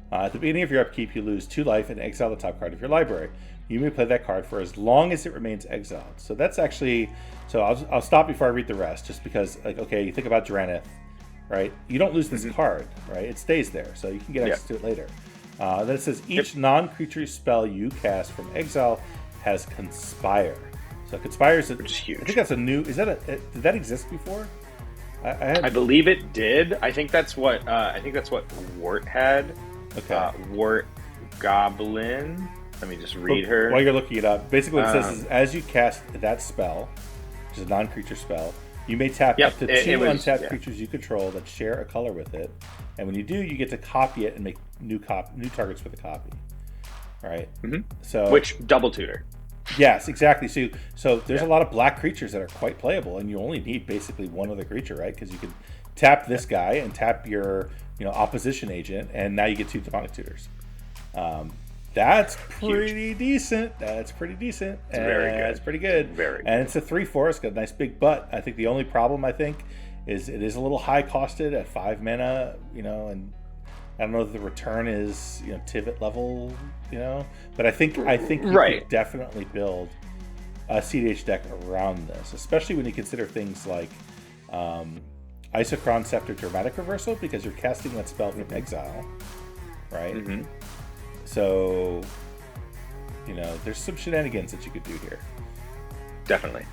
Speaker 2: At the beginning of your upkeep, you lose 2 life and exile the top card of your library. You may play that card for as long as it remains exiled. So that's actually. So I'll stop before I read the rest, just because you think about Dranith, right? You don't lose this card, right? It stays there, so you can get access to it later. Then it says each non-creature spell you cast from exile has Conspire. So Conspire is
Speaker 1: huge.
Speaker 2: I think that's a new. Did that exist before?
Speaker 1: I believe it did. I think that's what Wart had.
Speaker 2: Okay.
Speaker 1: Wart Goblin. Let me just read her.
Speaker 2: While you're looking it up, basically what it says is, as you cast that spell, which is a non-creature spell, you may tap up to two untapped creatures you control that share a color with it, and when you do, you get to copy it and make new targets for the copy. Right?
Speaker 1: Mm-hmm.
Speaker 2: So,
Speaker 1: which double tutor.
Speaker 2: Yes, exactly. So there's a lot of black creatures that are quite playable, and you only need basically one other creature, right? Because you can tap this guy and tap your opposition agent, and now you get 2 demonic tutors. That's pretty decent. That's pretty decent.
Speaker 1: It's very good.
Speaker 2: That's pretty good.
Speaker 1: Very good.
Speaker 2: And it's a 3/4. It's got a nice big butt. I think the only problem is it is a little high costed at 5 mana. And I don't know if the return is Tivit level. But I think you could definitely build a CEDH deck around this, especially when you consider things like Isochron Scepter Dramatic Reversal, because you're casting that spell from exile, right? Mm-hmm. So, there's some shenanigans that you could do here.
Speaker 1: Definitely.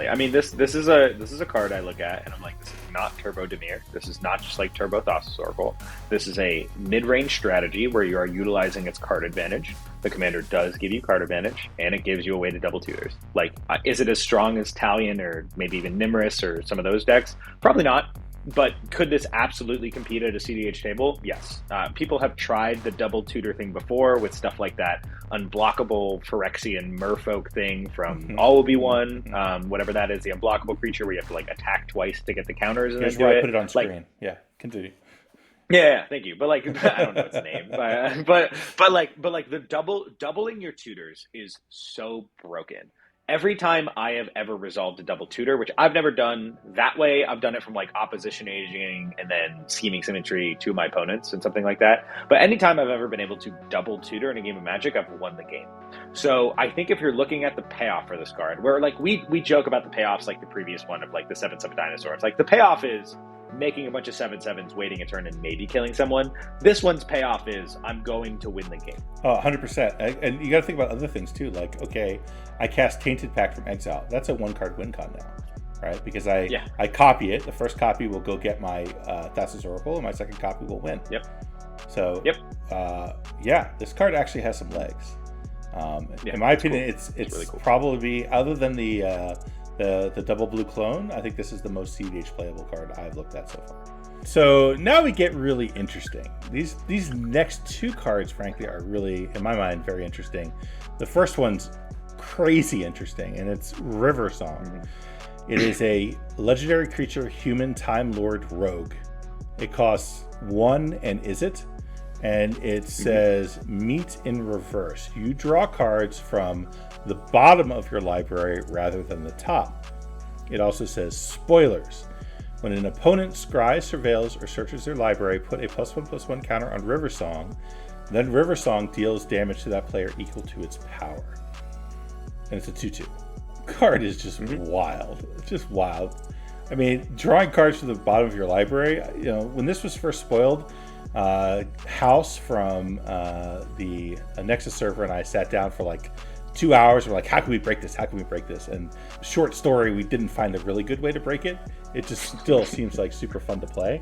Speaker 1: I mean, this is a card I look at and I'm like, this is not Turbo Dimir. This is not just like Turbo Thassa's Oracle. This is a mid-range strategy where you are utilizing its card advantage. The commander does give you card advantage, and it gives you a way to double tutors. Like, is it as strong as Talion or maybe even Nimrus or some of those decks? Probably not. But could this absolutely compete at a CEDH table? Yes. People have tried the double tutor thing before with stuff like that unblockable Phyrexian Merfolk thing from All Will Be One, whatever that is, the unblockable creature where you have to attack twice to get the counters. And
Speaker 2: here's why I put it on screen. Continue.
Speaker 1: Yeah, thank you. But I don't know its name. But the doubling your tutors is so broken. Every time I have ever resolved a double tutor, which I've never done that way, I've done it from opposition aging and then scheming symmetry to my opponents and something like that. But anytime I've ever been able to double tutor in a game of Magic, I've won the game. So I think if you're looking at the payoff for this card, where we joke about the payoffs like the previous one of the 7/7 dinosaur. It's like the payoff is making a bunch of 7/7s, waiting a turn, and maybe killing someone. This one's payoff is I'm going to win the game.
Speaker 2: Oh, 100%. And you got to think about other things too. Like, okay, I cast Tainted Pact from exile. That's a 1-card win con now, right? Because I copy it. The first copy will go get my Thassa's Oracle, and my second copy will win.
Speaker 1: Yep.
Speaker 2: So, this card actually has some legs. In my opinion,
Speaker 1: cool.
Speaker 2: it's
Speaker 1: really cool.
Speaker 2: Probably, other than the double blue clone, I think this is the most CEDH playable card I've looked at so far. So now we get really interesting. These next 2 cards, frankly, are really, in my mind, very interesting. The first one's crazy interesting, and it's River Song. Mm-hmm. It is a legendary creature, human Time Lord Rogue. It costs 1 and is it? And it says, meet in reverse. You draw cards from the bottom of your library rather than the top. It also says, spoilers. When an opponent scries, surveils, or searches their library, put a +1/+1 counter on River Song. Then River Song deals damage to that player equal to its power. And it's a 2/2. Card is just wild. It's just wild. I mean, drawing cards from the bottom of your library, when this was first spoiled, House from the Nexus server and I sat down for 2 hours. We're like, how can we break this? How can we break this? And short story, we didn't find a really good way to break it. It just still seems like super fun to play.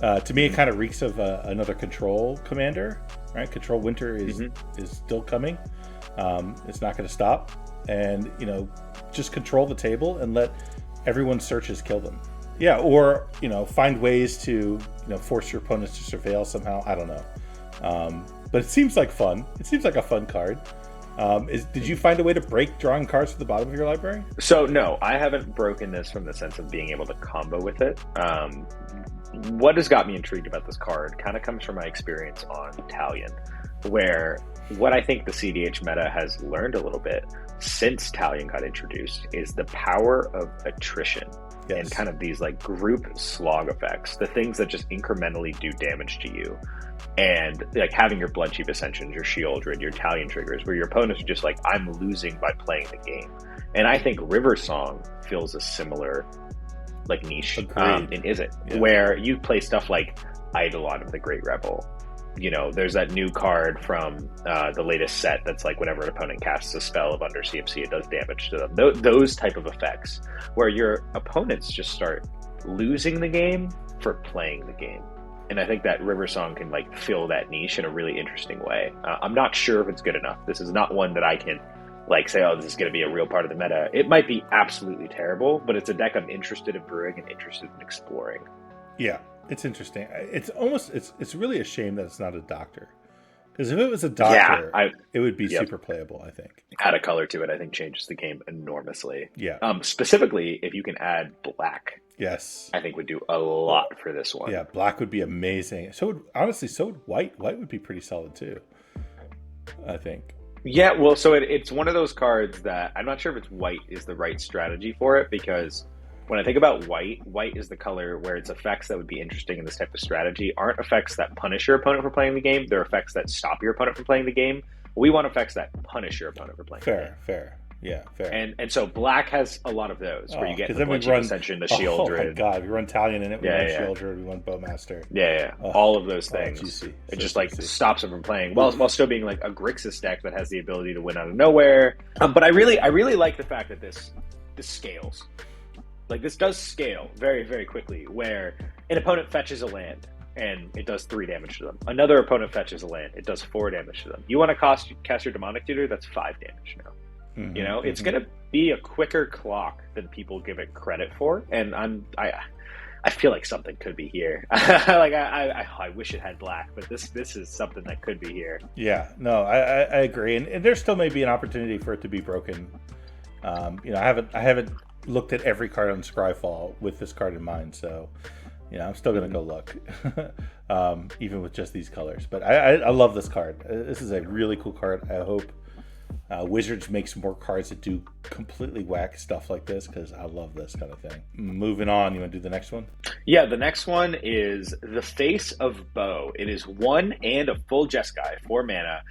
Speaker 2: To me, it kind of reeks of another Control commander, right? Control Winter is still coming. It's not going to stop. And, just control the table and let everyone's searches kill them. Yeah, or, find ways to, force your opponents to surveil somehow. I don't know. But it seems like fun. It seems like a fun card. Did you find a way to break drawing cards from the bottom of your library?
Speaker 1: So, no, I haven't broken this from the sense of being able to combo with it. What has got me intrigued about this card kind of comes from my experience on Talion, where what I think the CEDH meta has learned a little bit since Talion got introduced is the power of attrition. Yes. And kind of these group slog effects, the things that just incrementally do damage to you. And having your Bloodchief Ascensions, your Shieldred, your Talion triggers, where your opponents are just I'm losing by playing the game. And I think River Song fills a similar niche in Izzet, where you play stuff like Eidolon of the Great Rebel. There's that new card from the latest set that's whenever an opponent casts a spell of under CMC, it does damage to them. Those type of effects where your opponents just start losing the game for playing the game. And I think that River Song can like fill that niche in a really interesting way. I'm not sure if it's good enough. This is not one that I can like say, oh, this is going to be a real part of the meta. It might be absolutely terrible, but it's a deck I'm interested in brewing and interested in exploring.
Speaker 2: Yeah, it's interesting. It's really a shame that it's not a doctor. Because if it was a doctor, it would be super playable, I think.
Speaker 1: Add a color to it, I think, changes the game enormously.
Speaker 2: Yeah.
Speaker 1: Specifically, if you can add black.
Speaker 2: Yes.
Speaker 1: I think would do a lot for this one.
Speaker 2: Yeah, black would be amazing. So would white. White would be pretty solid too, I think.
Speaker 1: Yeah, well, so it's one of those cards that I'm not sure if it's white is the right strategy for it, because when I think about white is the color where its effects that would be interesting in this type of strategy aren't effects that punish your opponent for playing the game. They're effects that stop your opponent from playing the game. We want effects that punish your opponent for playing the game.
Speaker 2: Fair. Yeah, fair.
Speaker 1: And so black has a lot of those where you get the
Speaker 2: we run
Speaker 1: Ascension, the Shieldred.
Speaker 2: Oh my god, we run Talion in it, we run Shieldred, we run Bowmaster.
Speaker 1: Yeah. All of those things.
Speaker 2: Juicy.
Speaker 1: It just like stops them from playing while still being like a Grixis deck that has the ability to win out of nowhere. But I really like the fact that this scales. Like, this does scale very, very quickly, where an opponent fetches a land, and it does 3 damage to them. Another opponent fetches a land, it does 4 damage to them. You want to cast your Demonic Tutor, that's 5 damage now. Mm-hmm, it's going to be a quicker clock than people give it credit for, and I feel like something could be here. Like, I wish it had black, but this is something that could be here.
Speaker 2: Yeah, no, I agree, and there still may be an opportunity for it to be broken. I haven't looked at every card on Scryfall with this card in mind, so I'm still gonna go look, even with just these colors. But I love this card. This is a really cool card. I hope Wizards makes more cards that do completely whack stuff like this, because I love this kind of thing. Moving on, you want to do the next one?
Speaker 1: Yeah, the next one is the Face of Bow. It is 1 and a full Jeskai, 4 mana.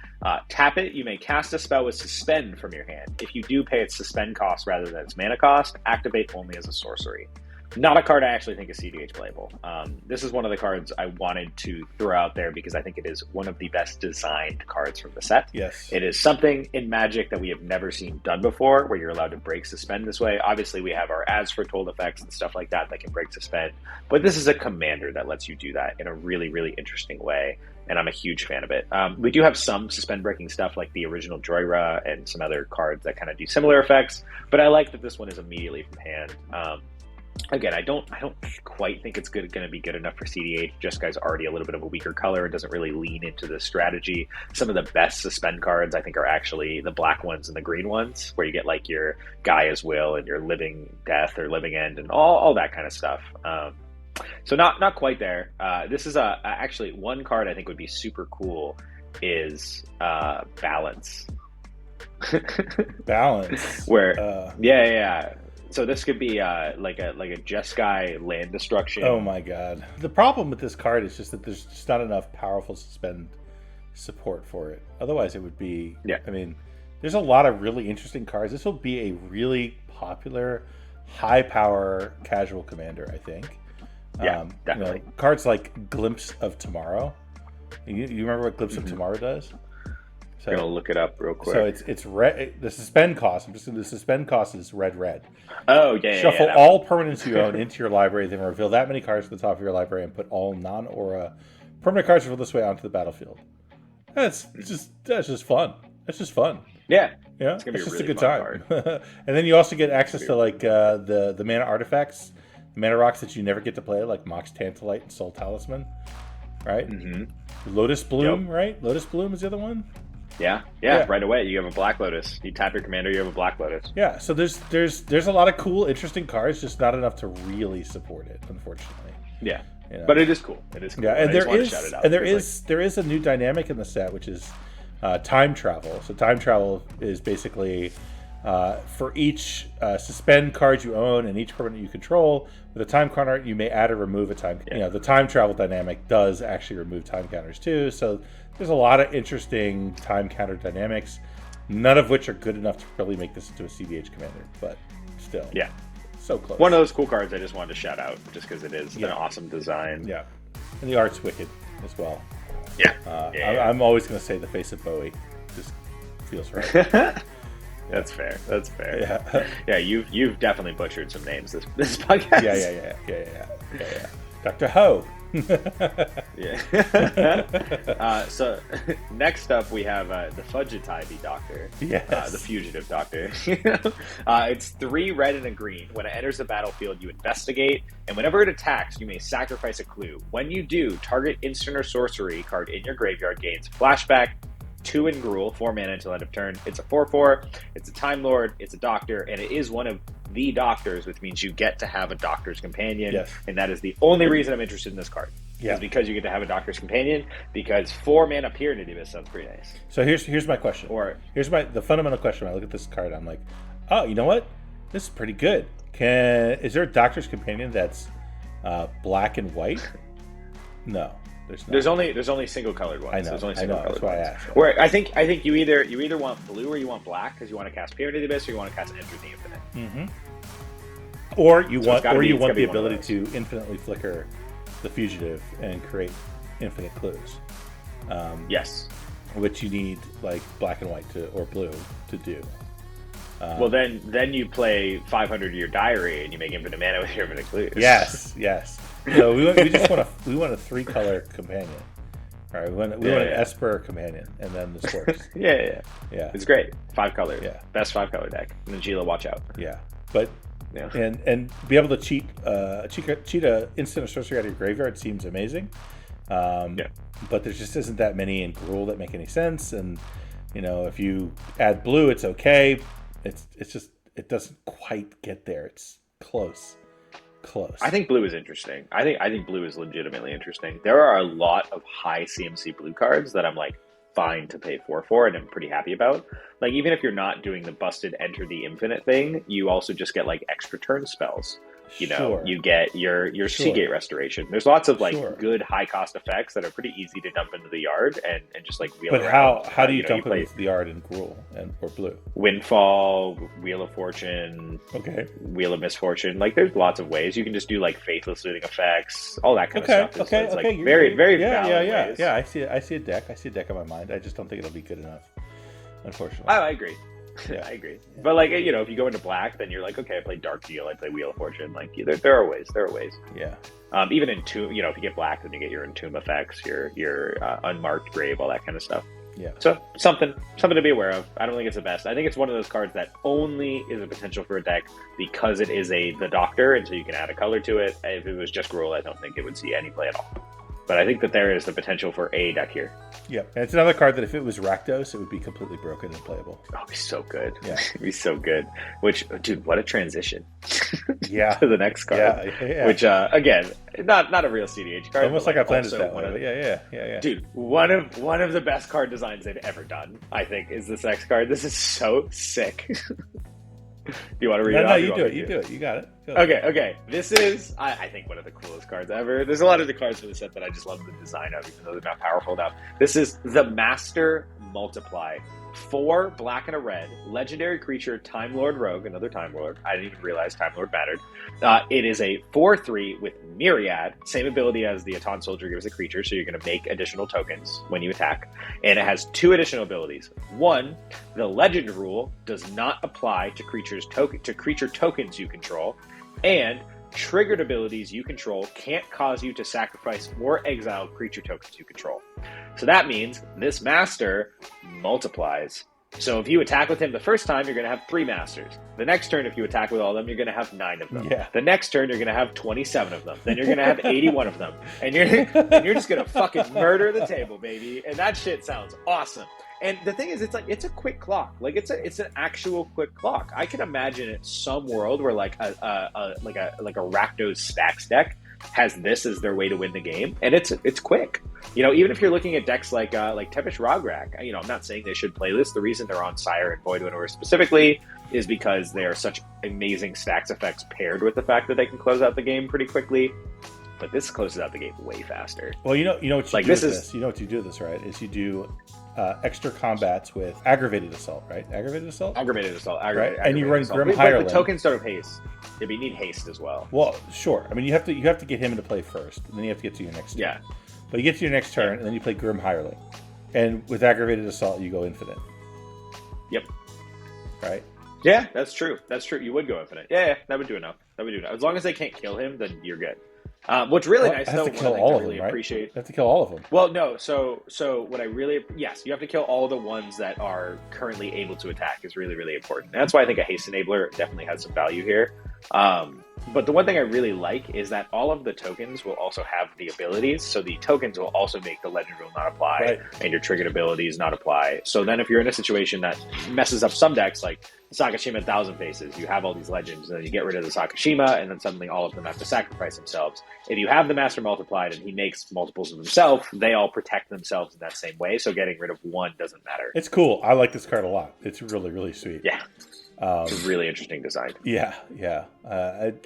Speaker 1: Tap it, you may cast a spell with Suspend from your hand. If you do, pay its Suspend cost rather than its mana cost. Activate only as a sorcery. Not a card I actually think is CDH playable. This is one of the cards I wanted to throw out there because I think it is one of the best designed cards from the set.
Speaker 2: Yes.
Speaker 1: It is something in Magic that we have never seen done before, where you're allowed to break Suspend this way. Obviously, we have our As Foretold effects and stuff like that can break Suspend, but this is a commander that lets you do that in a really, really interesting way, and I'm a huge fan of it. We do have some Suspend breaking stuff like the original Joyra and some other cards that kind of do similar effects, but I like that this one is immediately from hand. Again, I don't quite think it's going to be good enough for CDH. Jeskai already a little bit of a weaker color and doesn't really lean into the strategy. Some of the best Suspend cards, I think, are actually the black ones and the green ones, where you get like your Gaia's Will and your Living Death or Living End and all that kind of stuff. So not quite there. This is actually one card I think would be super cool is Balance.
Speaker 2: Balance.
Speaker 1: Where yeah. So this could be like a Jeskai land destruction.
Speaker 2: Oh my god. The problem with this card is just that there's just not enough powerful Suspend support for it. Otherwise it would be...
Speaker 1: Yeah.
Speaker 2: I mean, there's a lot of really interesting cards. This will be a really popular, high-power casual commander, I think.
Speaker 1: Yeah, definitely.
Speaker 2: Cards like Glimpse of Tomorrow. You remember what Glimpse of Tomorrow does?
Speaker 1: So, I'm gonna look it up real quick.
Speaker 2: So it's red. The Suspend cost. The Suspend cost is red.
Speaker 1: Oh yeah.
Speaker 2: Shuffle all permanents you own into your library, then reveal that many cards to the top of your library, and put all non-aura permanent cards from this way onto the battlefield. That's just fun. That's just fun.
Speaker 1: Yeah.
Speaker 2: It's just a good time. And then you also get access to like the mana artifacts, the mana rocks that you never get to play, like Mox Tantalite and Soul Talisman, right? Mm-hmm. Lotus Bloom, right? Lotus Bloom is the other one.
Speaker 1: Yeah, right away. You have a Black Lotus. You tap your commander, you have a Black Lotus.
Speaker 2: Yeah, so there's a lot of cool, interesting cards, just not enough to really support it, unfortunately.
Speaker 1: Yeah, but it is cool. It is cool.
Speaker 2: Yeah, and there is a new dynamic in the set, which is time travel. So time travel is basically for each Suspend card you own and each permanent you control, with a time counter, you may add or remove a time. Yeah. The time travel dynamic does actually remove time counters too. So there's a lot of interesting time counter dynamics, none of which are good enough to really make this into a CDH commander, but still.
Speaker 1: Yeah.
Speaker 2: So close.
Speaker 1: One of those cool cards I just wanted to shout out, just because it is an awesome design.
Speaker 2: Yeah. And the art's wicked as well.
Speaker 1: Yeah.
Speaker 2: I'm always going to say the Face of Bowie. Just feels right.
Speaker 1: That's fair.
Speaker 2: Yeah.
Speaker 1: Yeah, you've definitely butchered some names this podcast.
Speaker 2: Yeah. Dr. Ho.
Speaker 1: Yeah. So next up we have the Fudgetivey Doctor.
Speaker 2: Yes.
Speaker 1: The Fugitive Doctor. It's 3 red and a green. When it enters the battlefield, you investigate, and whenever it attacks, you may sacrifice a clue. When you do, target instant or sorcery card in your graveyard gains flashback, 2 in Gruul, 4 mana until end of turn. It's a 4/4. It's a Time Lord. It's a Doctor, and it is one of the Doctors, which means you get to have a Doctor's Companion.
Speaker 2: Yes.
Speaker 1: And that is the only reason I'm interested in this card.
Speaker 2: Yeah.
Speaker 1: Is because you get to have a Doctor's Companion. Because 4 mana Pyramid Abyss sounds pretty nice.
Speaker 2: So here's my question. Here's the fundamental question. When I look at this card, I'm like, oh, you know what? This is pretty good. Is there a Doctor's Companion that's black and white? No. There's
Speaker 1: only single colored ones.
Speaker 2: I know.
Speaker 1: There's only single colored
Speaker 2: that's why
Speaker 1: ones.
Speaker 2: I asked.
Speaker 1: Where I think you either want blue or you want black because you want to cast Pyramid Abyss or you want to cast Enter the Infinite.
Speaker 2: Mm-hmm. Or you want the ability to infinitely flicker the Fugitive and create infinite clues.
Speaker 1: Yes.
Speaker 2: Which you need like black and white or blue to do.
Speaker 1: Well, then you play 500-Year Diary and you make infinite mana with your infinite clues.
Speaker 2: Yes. So we just want a 3-color companion. All right, we want an Esper companion, and then this works.
Speaker 1: Yeah. It's great. 5 colors.
Speaker 2: Yeah.
Speaker 1: Best 5-color deck. And then Gila, watch out.
Speaker 2: Yeah, but and be able to cheat a instant or sorcery out of your graveyard seems amazing. But there just isn't that many in Gruul that make any sense, and if you add blue, it's okay. It's just it doesn't quite get there. It's close. I think blue is interesting. I think blue is legitimately interesting. There are a lot of high CMC blue cards that I'm like fine to pay 4 for and I'm pretty happy about. Like even if you're not doing the busted Enter the Infinite thing, you also just get like extra turn spells. You get your Seagate Restoration. There's lots of like good high cost effects that are pretty easy to dump into the yard and just like wheel around. But how do you dump into the yard in Gruul or blue?
Speaker 1: Windfall, Wheel of Fortune, Wheel of Misfortune. Like there's lots of ways. You can just do like Faithless Looting effects, all that kind of stuff. It's like very valid ways.
Speaker 2: Yeah. I see a deck. I see a deck in my mind. I just don't think it'll be good enough, unfortunately.
Speaker 1: I agree. Yeah. I agree. But like if you go into black, then you're like, okay, I play Dark Deal, I play Wheel of Fortune. Like there are ways.
Speaker 2: Yeah.
Speaker 1: Even in Tomb, if you get black, then you get your Entomb effects, your Unmarked Grave, all that kind of stuff.
Speaker 2: Yeah.
Speaker 1: So something to be aware of. I don't think it's the best. I think it's one of those cards that only is a potential for a deck because it is the Doctor, and so you can add a color to it. If it was just Gruul, I don't think it would see any play at all. But I think that there is the potential for a deck here.
Speaker 2: Yeah, and it's another card that if it was Rakdos, it would be completely broken and playable.
Speaker 1: Oh, it'd be so good.
Speaker 2: Yeah.
Speaker 1: It'd be so good. Which, dude, what a transition.
Speaker 2: Yeah.
Speaker 1: To the next card.
Speaker 2: Yeah.
Speaker 1: Which, again, not a real CDH card.
Speaker 2: Almost like I planned it that way. Yeah.
Speaker 1: Dude, one of the best card designs they've ever done, I think, is this next card. This is so sick. Do you want to read it?
Speaker 2: No, you do it. You do it. You got it.
Speaker 1: Okay. This is, I think, one of the coolest cards ever. There's a lot of the cards for the set that I just love the design of, even though they're not powerful enough. This is the Master Multiply. 4 black and a red, legendary creature, Time Lord Rogue, another Time Lord. I didn't even realize Time Lord mattered. It is a 4/3 with Myriad, same ability as the Aton Soldier gives a creature, so you're going to make additional tokens when you attack. And it has 2 additional abilities. 1, the Legend rule does not apply to creature tokens you control, and triggered abilities you control can't cause you to sacrifice or exile creature tokens you control. So that means this Master multiplies. So if you attack with him the first time, you're going to have 3 Masters. The next turn, if you attack with all of them, you're going to have 9 of them.
Speaker 2: Yeah.
Speaker 1: The next turn, you're going to have 27 of them. Then you're going to have 81 of them. And you're just going to fucking murder the table, baby. And that shit sounds awesome. And the thing is, it's a quick clock. Like it's an actual quick clock. I can imagine it some world where like a Rakdos stacks deck has this as their way to win the game, and it's quick. Even if you're looking at decks like Tepish Rograk, I'm not saying they should play this. The reason they're on Sire and Void Winnower specifically is because they are such amazing stacks effects paired with the fact that they can close out the game pretty quickly. But this closes out the game way faster.
Speaker 2: Well, you know what you do with this. You know what you do with this, right? Is you do extra combats with aggravated assault, right? Aggravated assault, right? And you run Grim Hireling.
Speaker 1: The tokens don't have haste. You need haste as well.
Speaker 2: Well, sure. I mean, you have to get him into play first, and then you have to get to your next turn.
Speaker 1: Yeah.
Speaker 2: But you get to your next turn, and then you play Grim Hireling, and with aggravated assault, you go infinite.
Speaker 1: Yep.
Speaker 2: Right.
Speaker 1: Yeah, that's true. You would go infinite. Yeah, that would do enough. As long as they can't kill him, then you're good. What's really nice,
Speaker 2: I have
Speaker 1: though,
Speaker 2: to kill
Speaker 1: what I
Speaker 2: all
Speaker 1: like
Speaker 2: of
Speaker 1: to really
Speaker 2: them, right?
Speaker 1: appreciate.
Speaker 2: I have to kill all of them.
Speaker 1: Well, no. So what I really, yes, you have to kill all the ones that are currently able to attack is really, really important. And that's why I think a haste enabler definitely has some value here. But the one thing I really like is that all of the tokens will also have the abilities. So the tokens will also make the legend rule not apply,
Speaker 2: Right.
Speaker 1: and your triggered abilities not apply. So then if you're in a situation that messes up some decks, like Sakashima Thousand Faces, you have all these legends, and then you get rid of the Sakashima, and then suddenly all of them have to sacrifice themselves. If you have the Master multiplied and he makes multiples of himself, they all protect themselves in that same way. So getting rid of one doesn't matter.
Speaker 2: It's cool. I like this card a lot. It's really, really sweet.
Speaker 1: Yeah. It's a really interesting design.
Speaker 2: Yeah.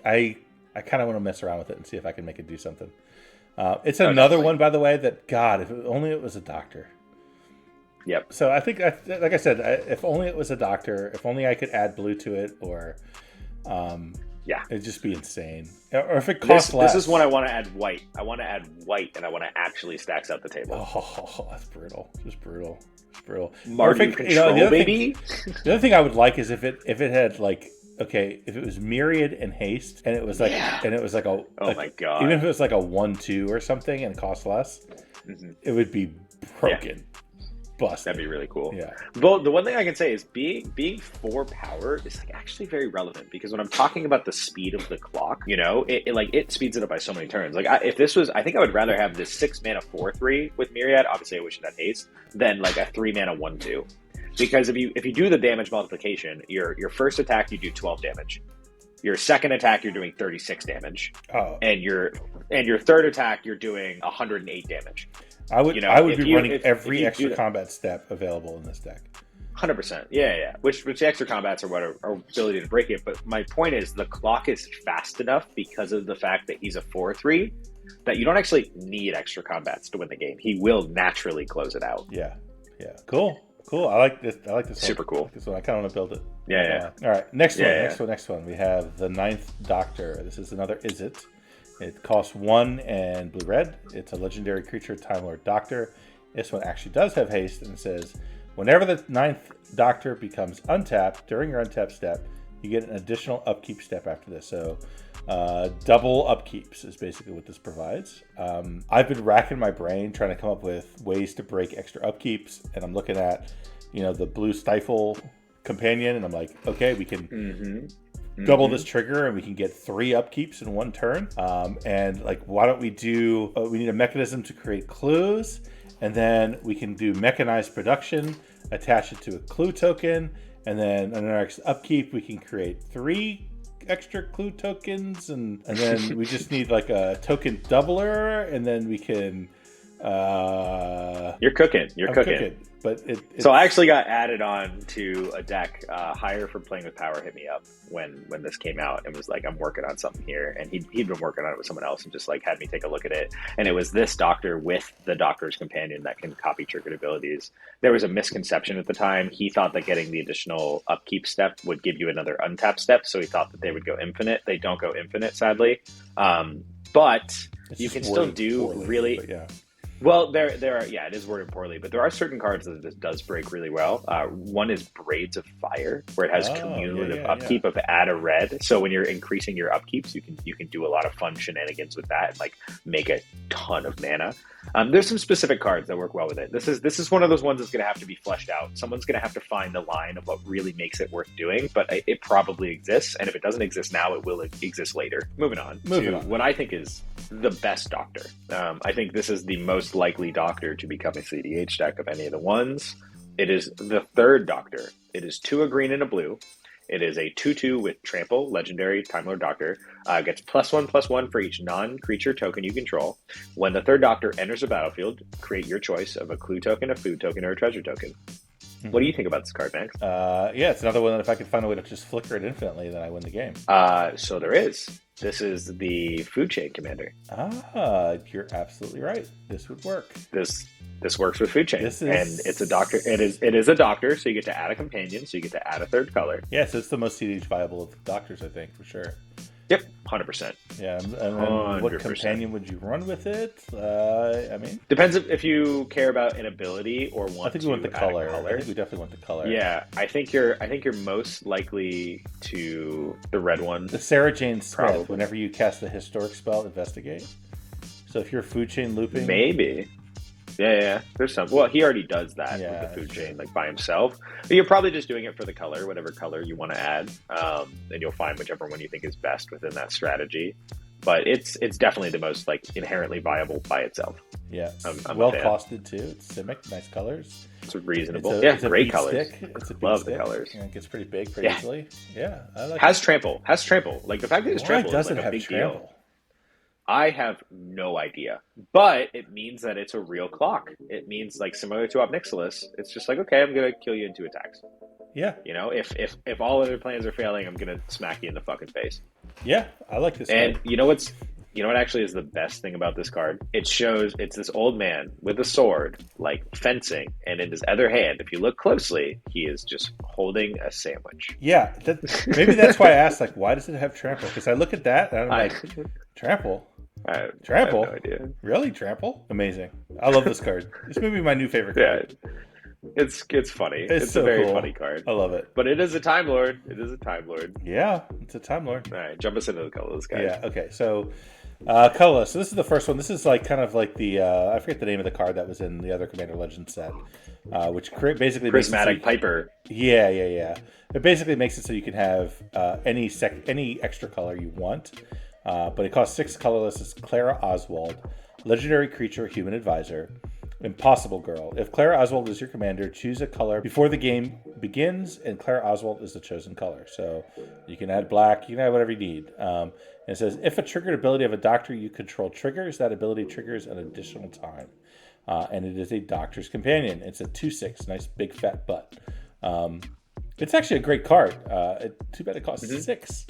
Speaker 2: I kind of want to mess around with it and see if I can make it do something. It's another one, by the way, that, God, if only it was a doctor.
Speaker 1: Yep.
Speaker 2: So I think, like I said, if only it was a doctor, if only I could add blue to it, or it'd just be insane. Or if it costs less.
Speaker 1: This is when I want to add white. I want to add white, and I want to actually stacks out the table.
Speaker 2: Oh, that's brutal. Just brutal.
Speaker 1: Margin control, baby.
Speaker 2: The other thing I would like is if it had, like, okay, if it was Myriad and Haste, and it was like,
Speaker 1: my God,
Speaker 2: even if it was like a 1/2 or something and cost less, it would be broken.
Speaker 1: Yeah.
Speaker 2: Busted.
Speaker 1: That'd be really cool.
Speaker 2: Yeah.
Speaker 1: But the one thing I can say is being 4 power is like actually very relevant, because when I'm talking about the speed of the clock, you know, it speeds it up by so many turns. Like if this was, I think I would rather have this 6 mana 4/3 with Myriad. Obviously, I wish it had haste than like a 3 mana 1/2. Because if you do the damage multiplication, your first attack you do 12 damage. Your second attack you're doing 36 damage.
Speaker 2: Oh.
Speaker 1: And your third attack you're doing 108 damage.
Speaker 2: I would be running every extra combat step available in this deck.
Speaker 1: 100%. Yeah. Which the extra combats are what are ability to break it. But my point is the clock is fast enough because of the fact that he's a 4/3 that you don't actually need extra combats to win the game. He will naturally close it out.
Speaker 2: Yeah. Cool. I like this.
Speaker 1: Super cool.
Speaker 2: I like this one. I kind of want to build it.
Speaker 1: Yeah.
Speaker 2: All right. Next one. We have the 9th Doctor. This is another Izzet. It costs 1 and blue-red. It's a legendary creature, Time Lord Doctor. This one actually does have haste, and it says, whenever the 9th Doctor becomes untapped during your untap step, you get an additional upkeep step after this. So double upkeeps is basically what this provides. I've been racking my brain trying to come up with ways to break extra upkeeps, and I'm looking at, the blue Stifle companion, and I'm like, okay, we can double this trigger and we can get 3 upkeeps in 1 turn. And like, why don't we do, we need a mechanism to create clues, and then we can do mechanized production, attach it to a clue token, and then on our next upkeep we can create 3 extra clue tokens, and then we just need like a token doubler, and then we can
Speaker 1: You're cooking.
Speaker 2: But
Speaker 1: so I actually got added on to a deck. Hire for Playing with Power hit me up when this came out and was like, I'm working on something here. And he'd been working on it with someone else and just like had me take a look at it. And it was this doctor with the Doctor's Companion that can copy triggered abilities. There was a misconception at the time. He thought that getting the additional upkeep step would give you another untap step. So he thought that they would go infinite. They don't go infinite, sadly. But you can still do poorly, really... Yeah. Well, there are, it is worded poorly, but there are certain cards that this does break really well. One is Braids of Fire, where it has cumulative upkeep of add a red. So when you're increasing your upkeeps, you can do a lot of fun shenanigans with that and like make a ton of mana. There's some specific cards that work well with it. This is one of those ones that's going to have to be fleshed out. Someone's going to have to find the line of what really makes it worth doing, but it probably exists. And if it doesn't exist now, it will exist later. Moving on to what I think is the best Doctor. I think this is the most likely Doctor to become a CEDH deck of any of the ones. It is the 3rd Doctor. It is 2 a green and a blue. It is a 2/2 with Trample, legendary Time Lord Doctor. Gets +1/+1 for each non-creature token you control. When the 3rd Doctor enters the battlefield, create your choice of a clue token, a food token, or a treasure token. What do you think about this card, Max?
Speaker 2: It's another one that if I could find a way to just flicker it infinitely, then I win the game.
Speaker 1: So there is. This is the Food Chain Commander.
Speaker 2: You're absolutely right. This would work.
Speaker 1: This works with Food Chain, and it's a doctor. It is a doctor, so you get to add a companion, so you get to add a 3rd color.
Speaker 2: Yeah, so it's the most CEDH viable of the doctors, I think, for sure.
Speaker 1: Yep, 100%.
Speaker 2: Yeah, and then what companion would you run with it? I mean,
Speaker 1: depends if you care about an ability or want.
Speaker 2: I think we want the color. I think we definitely want the color.
Speaker 1: Yeah, I think you're most likely to the red one.
Speaker 2: The Sarah Jane Smith. Whenever you cast a historic spell, investigate. So if you're food chain looping,
Speaker 1: maybe. Yeah. There's some. Well, he already does that with the food chain, like by himself. But you're probably just doing it for the color, whatever color you want to add, and you'll find whichever one you think is best within that strategy. But it's definitely the most like inherently viable by itself.
Speaker 2: Yeah, I'm well costed too. It's Simic, nice colors.
Speaker 1: It's reasonable. It's great colors.
Speaker 2: It's a
Speaker 1: love
Speaker 2: stick.
Speaker 1: The colors.
Speaker 2: Yeah, it gets pretty big pretty easily. Yeah, I like
Speaker 1: has trample. Like the fact that it's trample
Speaker 2: doesn't
Speaker 1: is like
Speaker 2: have
Speaker 1: a big
Speaker 2: trample?
Speaker 1: deal. I have no idea, but it means that it's a real clock. It means like similar to Obnixilis. It's just like, okay, I'm gonna kill you in 2 attacks.
Speaker 2: Yeah.
Speaker 1: You know, if all other plans are failing, I'm gonna smack you in the fucking face.
Speaker 2: Yeah, I like this.
Speaker 1: And
Speaker 2: card.
Speaker 1: you know what actually is the best thing about this card? It shows it's this old man with a sword, like fencing, and in his other hand, if you look closely, he is just holding a sandwich.
Speaker 2: Yeah, maybe that's why I asked, like, why does it have trample? Because I look at that and I'm like, trample. Trample?
Speaker 1: I have no idea.
Speaker 2: Really? Trample? Amazing. I love this card. This may be my new favorite card.
Speaker 1: Yeah. It's funny. It's
Speaker 2: so
Speaker 1: a very
Speaker 2: cool.
Speaker 1: funny card.
Speaker 2: I love it.
Speaker 1: But it is a Time Lord.
Speaker 2: Yeah, it's a Time Lord.
Speaker 1: All right, jump us into the Colorless guys.
Speaker 2: Yeah, okay. So, Colorless. So this is the first one. This is like kind of like the, I forget the name of the card that was in the other Commander Legends set, which basically
Speaker 1: Prismatic Piper.
Speaker 2: Yeah. It basically makes it so you can have any extra color you want. But it costs 6 colorless. It's Clara Oswald, legendary creature, human advisor, impossible girl. If Clara Oswald is your commander, choose a color before the game begins, and Clara Oswald is the chosen color. So you can add black, you can add whatever you need. And it says, if a triggered ability of a doctor you control triggers, that ability triggers an additional time. And it is a doctor's companion. It's a 2/6, nice big fat butt. It's actually a great card. Too bad it costs 6.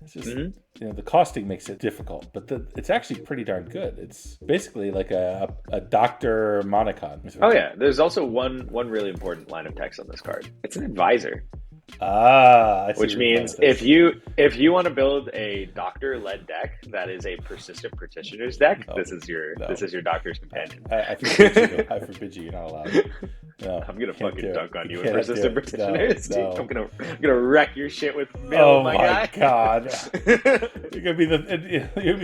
Speaker 2: It's just, you know, the costing makes it difficult, but it's actually pretty darn good. It's basically like a Dr. Monicon.
Speaker 1: Oh yeah, there's also one really important line of text on this card. It's an advisor. Which means if you want to build a doctor-led deck that is a persistent petitioner's deck, this is your doctor's companion.
Speaker 2: I forbid you. You're not allowed. No,
Speaker 1: I'm gonna fucking dunk on you with
Speaker 2: can't
Speaker 1: persistent
Speaker 2: do it.
Speaker 1: petitioners.
Speaker 2: No.
Speaker 1: I'm gonna wreck your shit with mail,
Speaker 2: Oh
Speaker 1: my
Speaker 2: my
Speaker 1: guy.
Speaker 2: god! You're gonna be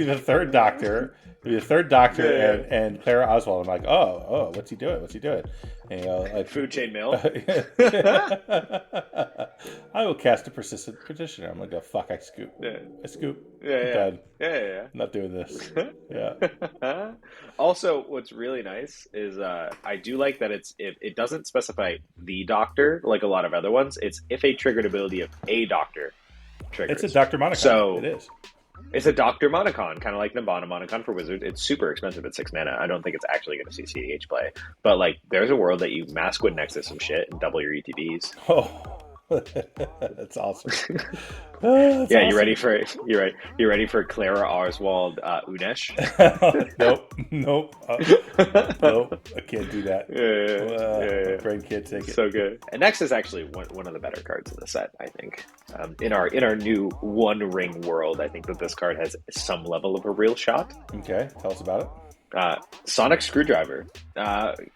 Speaker 2: the third doctor. You're the third doctor, and Clara Oswald. I'm like, oh, what's he doing? And, you know, like,
Speaker 1: Food chain mail.
Speaker 2: I will cast a persistent petitioner. I'm like, oh fuck! I scoop. I scoop.
Speaker 1: Yeah.
Speaker 2: I'm not doing this. Yeah.
Speaker 1: Also, what's really nice is I do like that it doesn't specify the doctor like a lot of other ones. It's if a triggered ability of a doctor triggers.
Speaker 2: It's a Dr. Monicon.
Speaker 1: So
Speaker 2: it is.
Speaker 1: It's a Dr. Monicon, kind of like Nibbana Monicon for Wizards. It's super expensive at 6 mana. I don't think it's actually going to see CEDH play. But like, there's a world that you mass Squid Nexus some shit and double your ETBs.
Speaker 2: Oh. That's awesome.
Speaker 1: That's awesome. You ready for Clara Oswald Unesh?
Speaker 2: Nope. I can't do that. My brain can't take it.
Speaker 1: So good. And next is actually one of the better cards in the set, I think. In our new One Ring world, I think that this card has some level of a real shot.
Speaker 2: Okay, tell us about it.
Speaker 1: Sonic Screwdriver.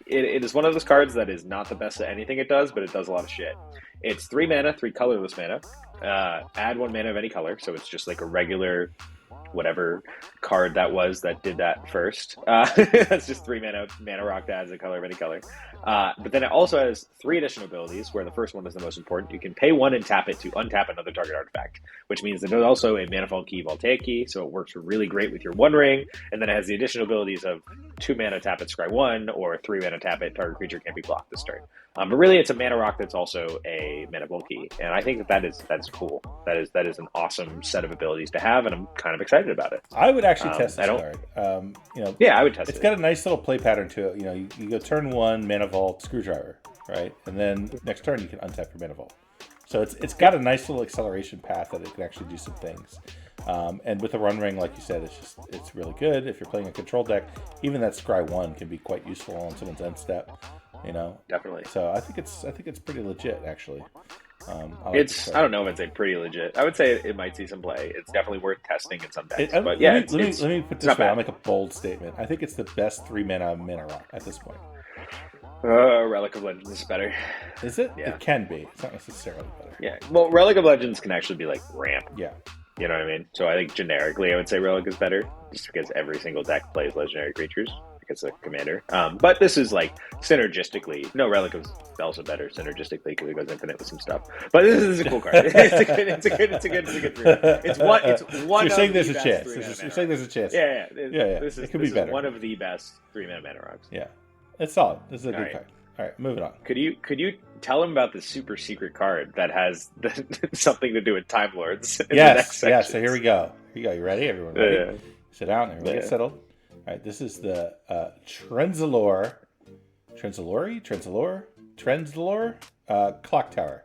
Speaker 1: It is one of those cards that is not the best at anything it does, but it does a lot of shit. It's 3 mana, 3 colorless mana. Add 1 mana of any color, so it's just like a regular whatever card that was that did that first. That's just 3 mana rock that adds a color of any color. But then it also has 3 additional abilities, where the first one is the most important. You can pay 1 and tap it to untap another target artifact, which means that there's also a Manifold Key, Voltaic Key, so it works really great with your One Ring, and then it has the additional abilities of 2 mana tap it, scry 1, or 3 mana tap it, target creature can't be blocked this turn. But really, it's a mana rock that's also a Manifold Key, and I think that's cool. That is an awesome set of abilities to have, and I'm kind of excited about it.
Speaker 2: I would actually test this card.
Speaker 1: I would test it.
Speaker 2: It's got a nice little play pattern to it. You know, you go turn 1, Mana Vault, Screwdriver, right? And then next turn you can untap your Mana Vault. So it's got a nice little acceleration path that it can actually do some things. And with the Run Ring, like you said, it's really good. If you're playing a control deck, even that Scry 1 can be quite useful on someone's end step. You know,
Speaker 1: definitely.
Speaker 2: So I think it's pretty legit, actually.
Speaker 1: I don't know if it's a pretty legit. I would say it might see some play. It's definitely worth testing in some decks. But
Speaker 2: yeah, let me put this way. I'll make a bold statement. I think it's the best 3-mana mana rock at this point.
Speaker 1: Relic of Legends is better.
Speaker 2: Is it?
Speaker 1: Yeah.
Speaker 2: It can be. It's not necessarily better.
Speaker 1: Yeah. Well, Relic of Legends can actually be like ramp.
Speaker 2: Yeah.
Speaker 1: You know what I mean? So I think generically I would say Relic is better, just because every single deck plays legendary creatures. It's a commander. But this is like synergistically. No, Relic is also better synergistically because it goes infinite with some stuff. But this is a cool card. It's a good 3. It's one.
Speaker 2: You're saying there's a chance. You're saying there's a chance.
Speaker 1: Yeah.
Speaker 2: It could be better.
Speaker 1: One of the best 3-mana mana rocks.
Speaker 2: Yeah, it's solid. This is a good card. All right, moving on.
Speaker 1: Could you tell him about the super secret card that has something to do with Time Lords?
Speaker 2: Yes. So here we go. You ready? Everyone ready? Sit down. Everyone get settled. All right, this is the Trenzalore Clock Tower.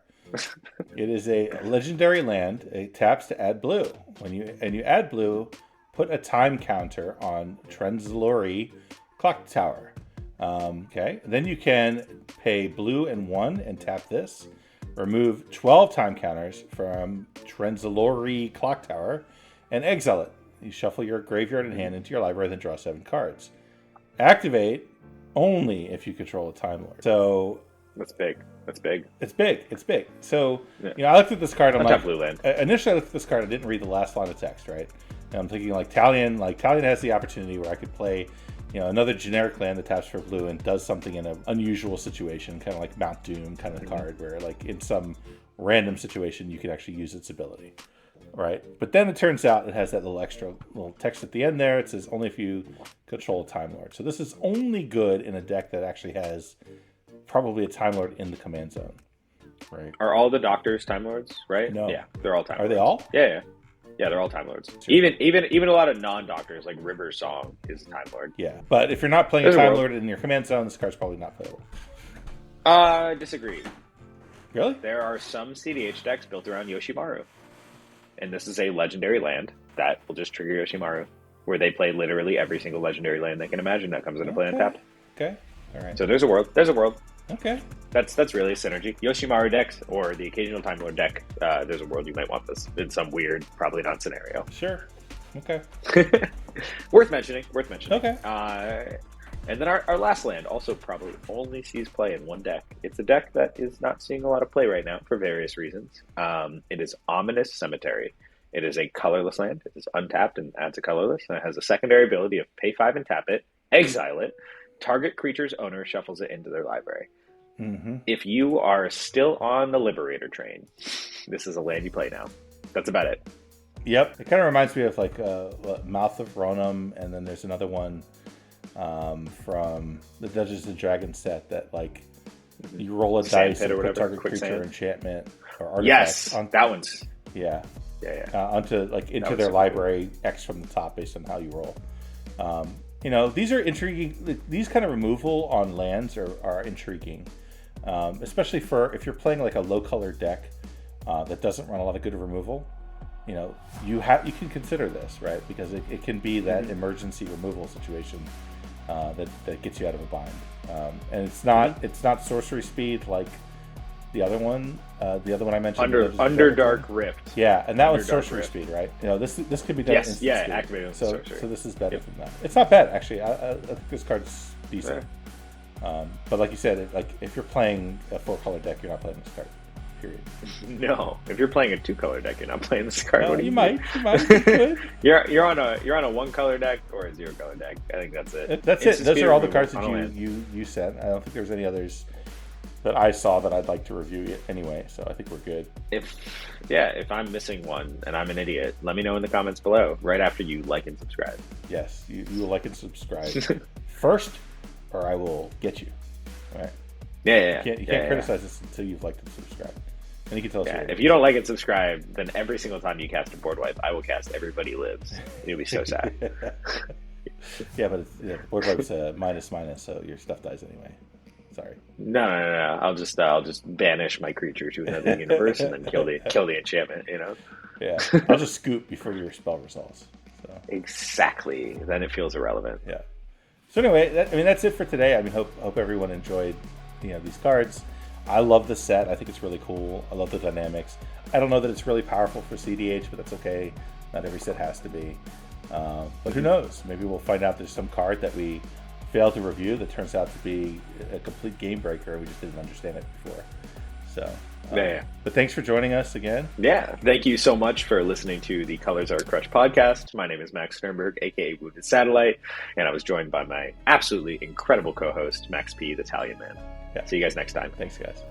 Speaker 2: It is a legendary land. It taps to add blue. When you add blue, put a time counter on Trenzalore Clock Tower. Okay, then you can pay blue and 1 and tap this. Remove 12 time counters from Trenzalore Clock Tower and exile it. You shuffle your graveyard and hand into your library, then draw 7 cards. Activate only if you control a Time Lord. So
Speaker 1: that's big. It's big.
Speaker 2: So I looked at this card. I'm like,
Speaker 1: blue land.
Speaker 2: Initially, I looked at this card. I didn't read the last line of text, right? And I'm thinking like Talion. Like Talion has the opportunity where I could play, another generic land that taps for blue and does something in an unusual situation, kind of like Mount Doom kind of card, where like in some random situation you can actually use its ability. Right, but then it turns out it has that little text at the end there. It says only if you control a Time Lord. So this is only good in a deck that actually has probably a Time Lord in the command zone. Right?
Speaker 1: Are all the Doctors Time Lords? Right?
Speaker 2: No.
Speaker 1: Yeah, they're all Time
Speaker 2: Lords.
Speaker 1: Are
Speaker 2: they all?
Speaker 1: Yeah, they're all Time Lords. Sure. Even a lot of non-Doctors like River Song is a Time Lord.
Speaker 2: Yeah, but if you're not playing a Time Lord in your command zone, this card's probably not playable.
Speaker 1: Disagree.
Speaker 2: Really?
Speaker 1: There are some CDH decks built around Yoshimaru. And this is a legendary land that will just trigger Yoshimaru, where they play literally every single legendary land they can imagine that comes into play untapped.
Speaker 2: Okay. All right.
Speaker 1: So there's a world.
Speaker 2: Okay.
Speaker 1: That's really a synergy. Yoshimaru decks or the occasional Time Lord deck, there's a world you might want this in some weird, probably not scenario.
Speaker 2: Sure. Okay.
Speaker 1: Worth mentioning.
Speaker 2: Okay.
Speaker 1: And then our last land also probably only sees play in one deck. It's a deck that is not seeing a lot of play right now for various reasons. It is Ominous Cemetery. It is a colorless land. It is untapped and adds a colorless. And it has a secondary ability of pay 5 and tap it, exile it, target creature's owner shuffles it into their library.
Speaker 2: Mm-hmm.
Speaker 1: If you are still on the Liberator train, this is a land you play now. That's about it.
Speaker 2: Yep. It kind of reminds me of like Mouth of Ronom, and then there's another one from the Dungeons and Dragons set that like you roll a dice and put target creature enchantment or artifact.
Speaker 1: Yes, that one's
Speaker 2: yeah. Onto like into their library X from the top based on how you roll. These are intriguing. These kind of removal on lands are intriguing, especially for if you're playing like a low color deck that doesn't run a lot of good removal. You can consider this, right? Because it can be that emergency removal situation that gets you out of a bind, and it's not sorcery speed like the other one I mentioned, Underdark
Speaker 1: Rift.
Speaker 2: Yeah, and that was sorcery speed, right? This could be done.
Speaker 1: Yes, yeah, activated with sorcery.
Speaker 2: So this is better than that. It's not bad actually. I think this card's decent. Yeah. But like you said, if you're playing a 4-color deck, you're not playing this card. Period.
Speaker 1: No, if you're playing a 2-color deck, you're not playing this card.
Speaker 2: No,
Speaker 1: you
Speaker 2: might.
Speaker 1: You're on a 1-color deck or a 0-color deck. I think that's it.
Speaker 2: That's it. Those are all the cards that you said. I don't think there's any others that I saw that I'd like to review anyway. So I think we're good.
Speaker 1: If I'm missing one and I'm an idiot, let me know in the comments below. Right after you like and subscribe.
Speaker 2: Yes, you will like and subscribe first, or I will get you. All right.
Speaker 1: Yeah.
Speaker 2: You can't criticize this until you've liked and subscribed. And you can tell us.
Speaker 1: If you don't like and subscribe, then every single time you cast a board wipe, I will cast Everybody Lives. It'll be so sad.
Speaker 2: Yeah, but board wipe's minus, so your stuff dies anyway. Sorry.
Speaker 1: No. I'll just banish my creature to another universe and then kill the enchantment.
Speaker 2: Yeah. I'll just scoop before your spell resolves. So.
Speaker 1: Exactly. Then it feels irrelevant.
Speaker 2: Yeah. So anyway, that's it for today. Hope everyone enjoyed these cards. I love the set. I think it's really cool. I love the dynamics. I don't know that it's really powerful for CDH, but that's okay. Not every set has to be. But who knows? Maybe we'll find out there's some card that we failed to review that turns out to be a complete game breaker. We just didn't understand it before. So, But thanks for joining us again.
Speaker 1: Yeah, thank you so much for listening to the Colors Are a Crush podcast. My name is Max Sternberg, aka Wounded Satellite, and I was joined by my absolutely incredible co-host, Max P, the Italian Man. Yeah. See you guys next time.
Speaker 2: Thanks, guys.